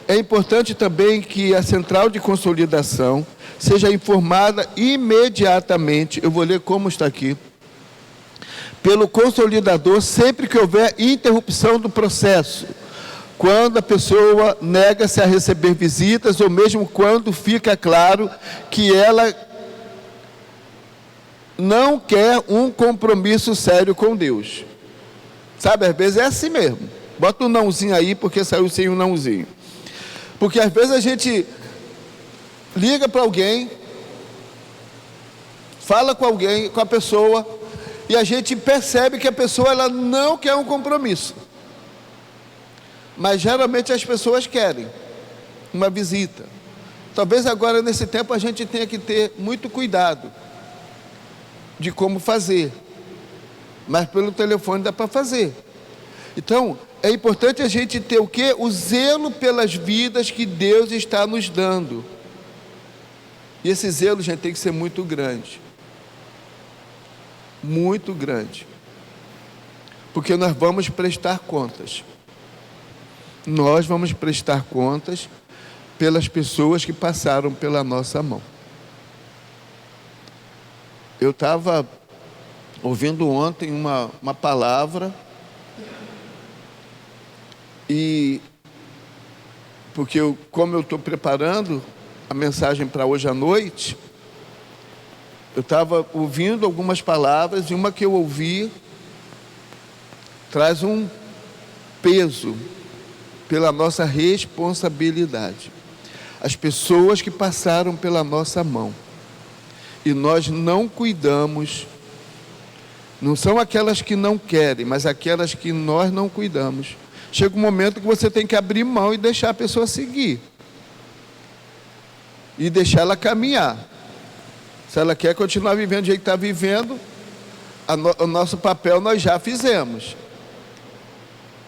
A: É importante também que a central de consolidação seja informada imediatamente. Eu vou ler como está aqui. Pelo consolidador, sempre que houver interrupção do processo, quando a pessoa nega-se a receber visitas, ou mesmo quando fica claro que ela não quer um compromisso sério com Deus. Sabe, às vezes é assim mesmo. Bota um nãozinho aí, porque saiu sem um nãozinho. Porque às vezes a gente liga para alguém, fala com alguém, com a pessoa, e a gente percebe que a pessoa ela não quer um compromisso. Mas geralmente as pessoas querem uma visita. Talvez agora nesse tempo a gente tenha que ter muito cuidado de como fazer. Mas pelo telefone dá para fazer. Então, é importante a gente ter o quê? O zelo pelas vidas que Deus está nos dando. E esse zelo, gente, tem que ser muito grande. Muito grande. Porque nós vamos prestar contas. Nós vamos prestar contas pelas pessoas que passaram pela nossa mão. Eu estava ouvindo ontem uma palavra, e porque como eu estou preparando a mensagem para hoje à noite, eu estava ouvindo algumas palavras, e uma que eu ouvi traz um peso pela nossa responsabilidade. As pessoas que passaram pela nossa mão e nós não cuidamos, não são aquelas que não querem, mas aquelas que nós não cuidamos. Chega um momento que você tem que abrir mão e deixar a pessoa seguir e deixar ela caminhar. Se ela quer continuar vivendo do jeito que está vivendo, o nosso papel nós já fizemos.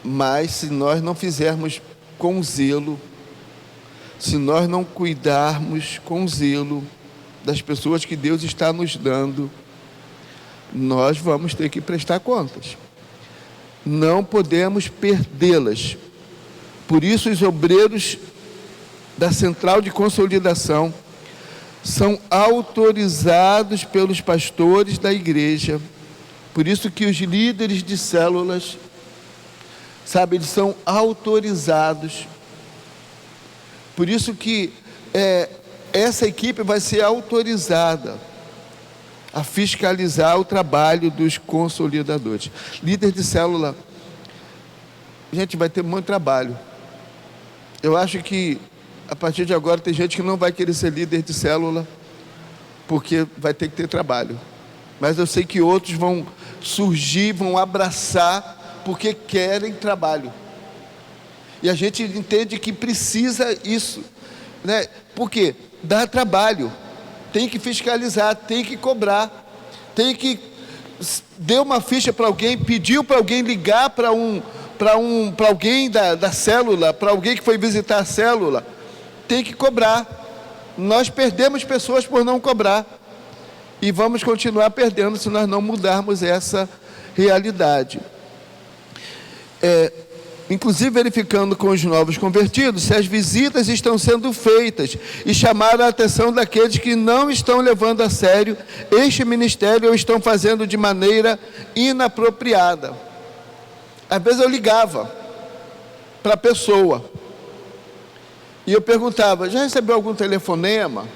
A: Mas se nós não fizermos com zelo, se nós não cuidarmos com zelo das pessoas que Deus está nos dando, nós vamos ter que prestar contas. Não podemos perdê-las. Por isso os obreiros da central de consolidação são autorizados pelos pastores da igreja. Por isso que os líderes de células, sabe, eles são autorizados. Por isso que essa equipe vai ser autorizada a fiscalizar o trabalho dos consolidadores. Líder de célula gente, vai ter muito trabalho. Eu acho que, a partir de agora, tem gente que não vai querer ser líder de célula, porque vai ter que ter trabalho. Mas eu sei que outros vão surgir, vão abraçar, porque querem trabalho. E a gente entende que precisa isso, né? Porque dá trabalho, tem que fiscalizar, tem que cobrar, tem que dar uma ficha para alguém, pediu para alguém ligar para alguém da célula, para alguém que foi visitar a célula, tem que cobrar. Nós perdemos pessoas por não cobrar e vamos continuar perdendo se nós não mudarmos essa realidade. Inclusive verificando com os novos convertidos se as visitas estão sendo feitas e chamaram a atenção daqueles que não estão levando a sério este ministério ou estão fazendo de maneira inapropriada. Às vezes eu ligava para a pessoa e eu perguntava: já recebeu algum telefonema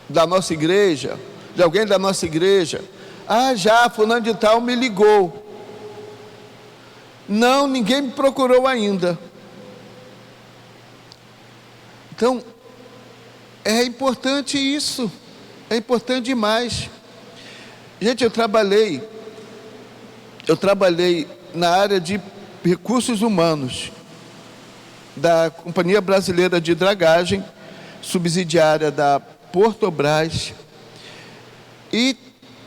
A: da nossa igreja, de alguém da nossa igreja? Ah, já, fulano de tal me ligou. Não, ninguém me procurou ainda. Então, é importante isso, é importante demais. Gente, eu trabalhei na área de recursos humanos da Companhia Brasileira de Dragagem, subsidiária da Portobras, e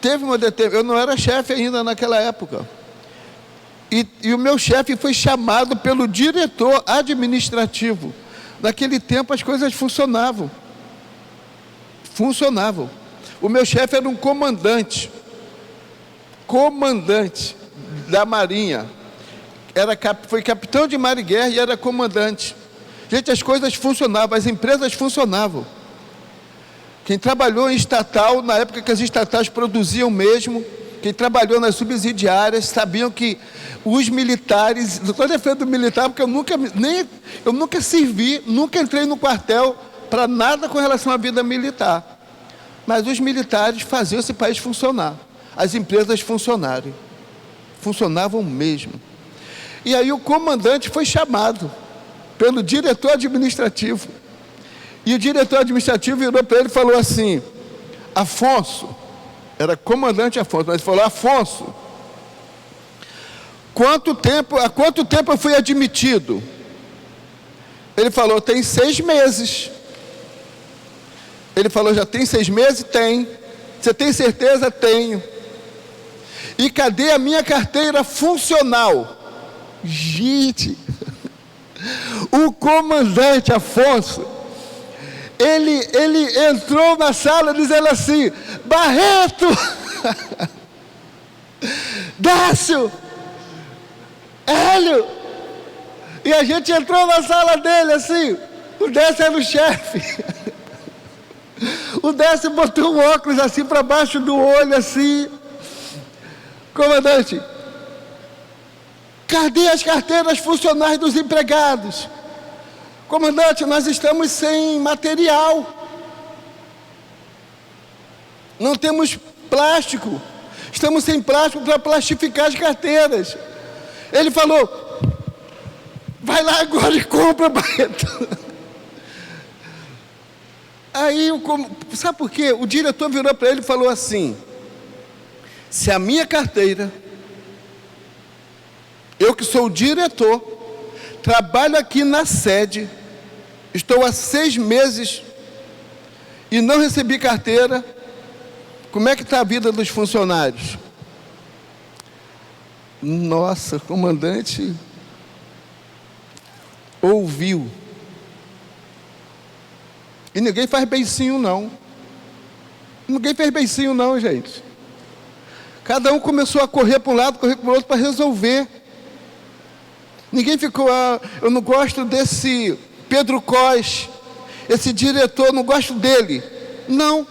A: teve uma eu não era chefe ainda naquela época, e o meu chefe foi chamado pelo diretor administrativo. Naquele tempo as coisas funcionavam. O meu chefe era um comandante da Marinha, foi capitão de mar e guerra e era comandante. Gente, as coisas funcionavam, as empresas funcionavam. Quem trabalhou em estatal, na época que as estatais produziam mesmo, quem trabalhou nas subsidiárias, sabiam que os militares, não estou defendendo o militar, porque eu nunca servi, nunca entrei no quartel para nada com relação à vida militar. Mas os militares faziam esse país funcionar, as empresas funcionavam mesmo. E aí o comandante foi chamado pelo diretor administrativo. E o diretor administrativo virou para ele e falou assim: Afonso, era comandante Afonso, mas ele falou: Afonso, há quanto tempo eu fui admitido? Ele falou: tem 6 meses. Ele falou: já tem 6 meses? Tem. Você tem certeza? Tenho. E cadê a minha carteira funcional? Gente, o comandante Afonso, ele entrou na sala dizendo assim: Barreto, Dácio, Hélio. E a gente entrou na sala dele assim, o Décio era o chefe. O Décio botou um óculos assim para baixo do olho assim: comandante, cadê as carteiras funcionais dos empregados? Comandante, nós estamos sem material, não temos plástico, estamos sem plástico para plastificar as carteiras. Ele falou: vai lá agora e compra, Barreto. Aí, sabe por quê? O diretor virou para ele e falou assim: se a minha carteira, eu que sou o diretor, trabalho aqui na sede, estou há 6 meses e não recebi carteira, como é que está a vida dos funcionários? Nossa, o comandante ouviu. E ninguém faz beicinho não. Ninguém fez beicinho não, gente. Cada um começou a correr para um lado, correr para o outro para resolver. Ninguém ficou: eu não gosto desse Pedro Cos, esse diretor, não gosto dele. Não.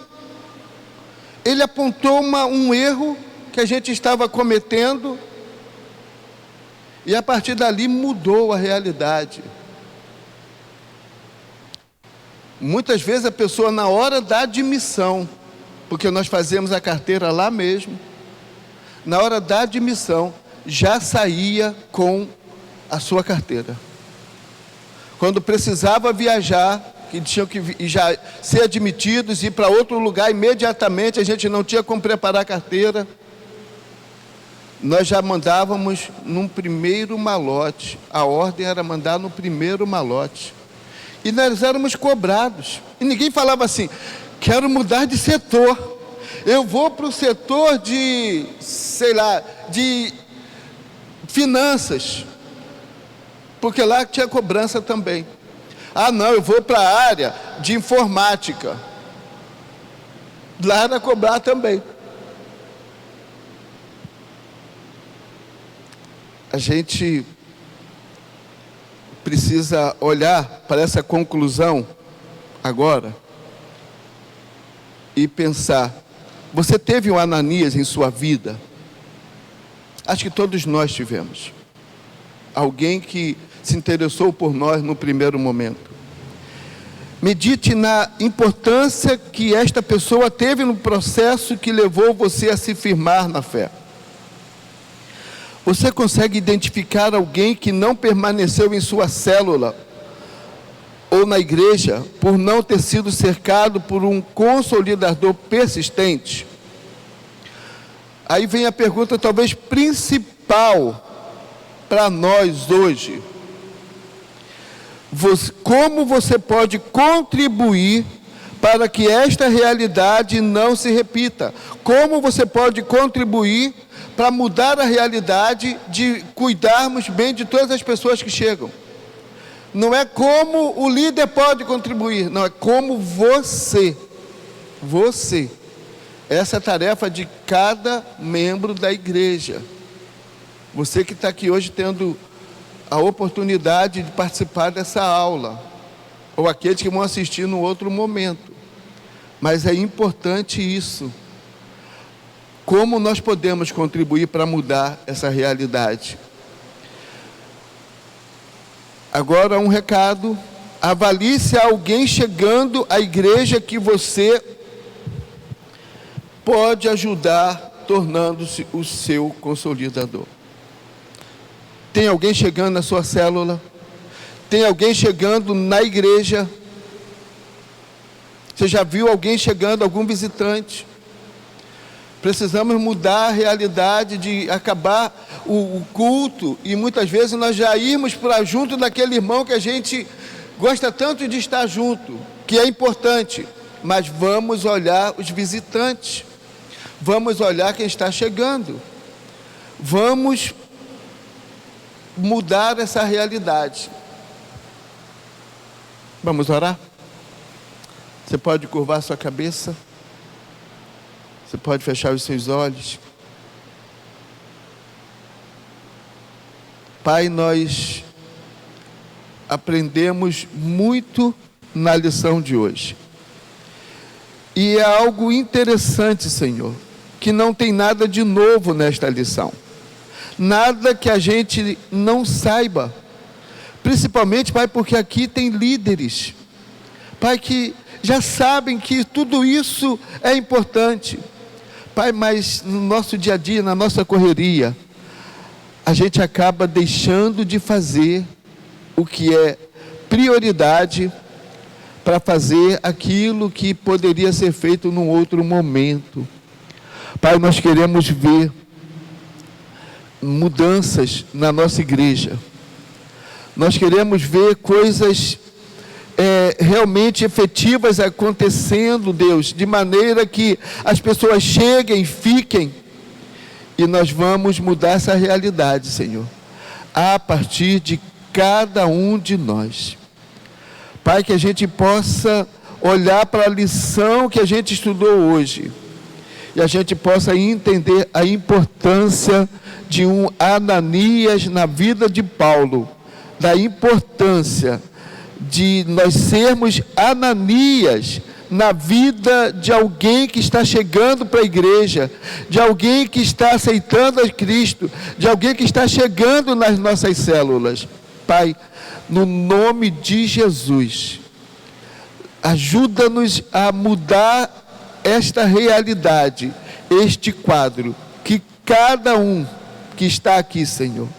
A: Ele apontou um erro que a gente estava cometendo e a partir dali mudou a realidade. Muitas vezes a pessoa, na hora da admissão, porque nós fazemos a carteira lá mesmo, na hora da admissão, já saía com a sua carteira. Quando precisava viajar, que tinham que já ser admitidos, ir para outro lugar imediatamente, a gente não tinha como preparar a carteira, nós já mandávamos num primeiro malote. A ordem era mandar no primeiro malote. E nós éramos cobrados. E ninguém falava assim, quero mudar de setor. Eu vou para o setor de, sei lá, de finanças. Porque lá tinha cobrança também. Ah, não, eu vou para a área de informática. Lá era cobrar também. A gente precisa olhar para essa conclusão agora e pensar, você teve um Ananias em sua vida? Acho que todos nós tivemos. Alguém que se interessou por nós no primeiro momento. Medite na importância que esta pessoa teve no processo que levou você a se firmar na fé. Você consegue identificar alguém que não permaneceu em sua célula ou na igreja por não ter sido cercado por um consolidador persistente? Aí vem a pergunta talvez principal para nós hoje. Como você pode contribuir para que esta realidade não se repita? Como você pode contribuir para mudar a realidade de cuidarmos bem de todas as pessoas que chegam? Não é como o líder pode contribuir, não, é como você. Essa é a tarefa de cada membro da igreja. Você que está aqui hoje tendo a oportunidade de participar dessa aula, ou aqueles que vão assistir no outro momento. Mas é importante isso. Como nós podemos contribuir para mudar essa realidade? Agora um recado, avalie se há alguém chegando à igreja que você pode ajudar, tornando-se o seu consolidador. Tem alguém chegando na sua célula? Tem alguém chegando na igreja? Você já viu alguém chegando, algum visitante? Precisamos mudar a realidade de acabar o culto e muitas vezes nós já irmos para junto daquele irmão que a gente gosta tanto de estar junto, que é importante, mas vamos olhar os visitantes, vamos olhar quem está chegando, vamos mudar essa realidade. Vamos orar? Você pode curvar sua cabeça? Você pode fechar os seus olhos? Pai, nós aprendemos muito na lição de hoje. E é algo interessante, Senhor, que não tem nada de novo nesta lição. Nada que a gente não saiba. Principalmente, Pai, porque aqui tem líderes, Pai, que já sabem que tudo isso é importante. Pai, mas no nosso dia a dia, na nossa correria, a gente acaba deixando de fazer o que é prioridade para fazer aquilo que poderia ser feito num outro momento. Pai, nós queremos ver mudanças na nossa igreja. Nós queremos ver coisas realmente efetivas acontecendo, Deus, de maneira que as pessoas cheguem, fiquem, e nós vamos mudar essa realidade, Senhor, a partir de cada um de nós. Pai, que a gente possa olhar para a lição que a gente estudou hoje, e a gente possa entender a importância de um Ananias na vida de Paulo, da importância de nós sermos Ananias na vida de alguém que está chegando para a igreja, de alguém que está aceitando a Cristo, de alguém que está chegando nas nossas células. Pai, no nome de Jesus, ajuda-nos a mudar esta realidade, este quadro, que cada um que está aqui, Senhor.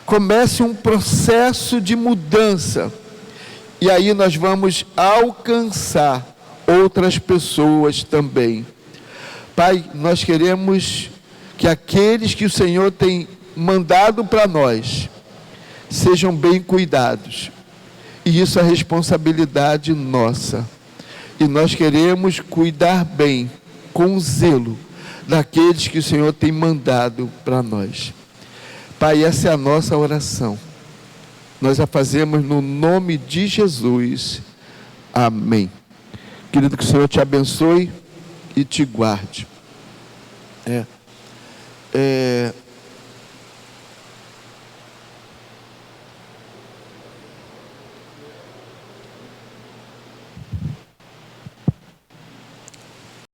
A: Comece um processo de mudança. E aí nós vamos alcançar outras pessoas também. Pai, nós queremos que aqueles que o Senhor tem mandado para nós sejam bem cuidados. E isso é responsabilidade nossa. E nós queremos cuidar bem, com zelo, daqueles que o Senhor tem mandado para nós. Pai, essa é a nossa oração. Nós a fazemos no nome de Jesus. Amém. Querido, que o Senhor te abençoe e te guarde.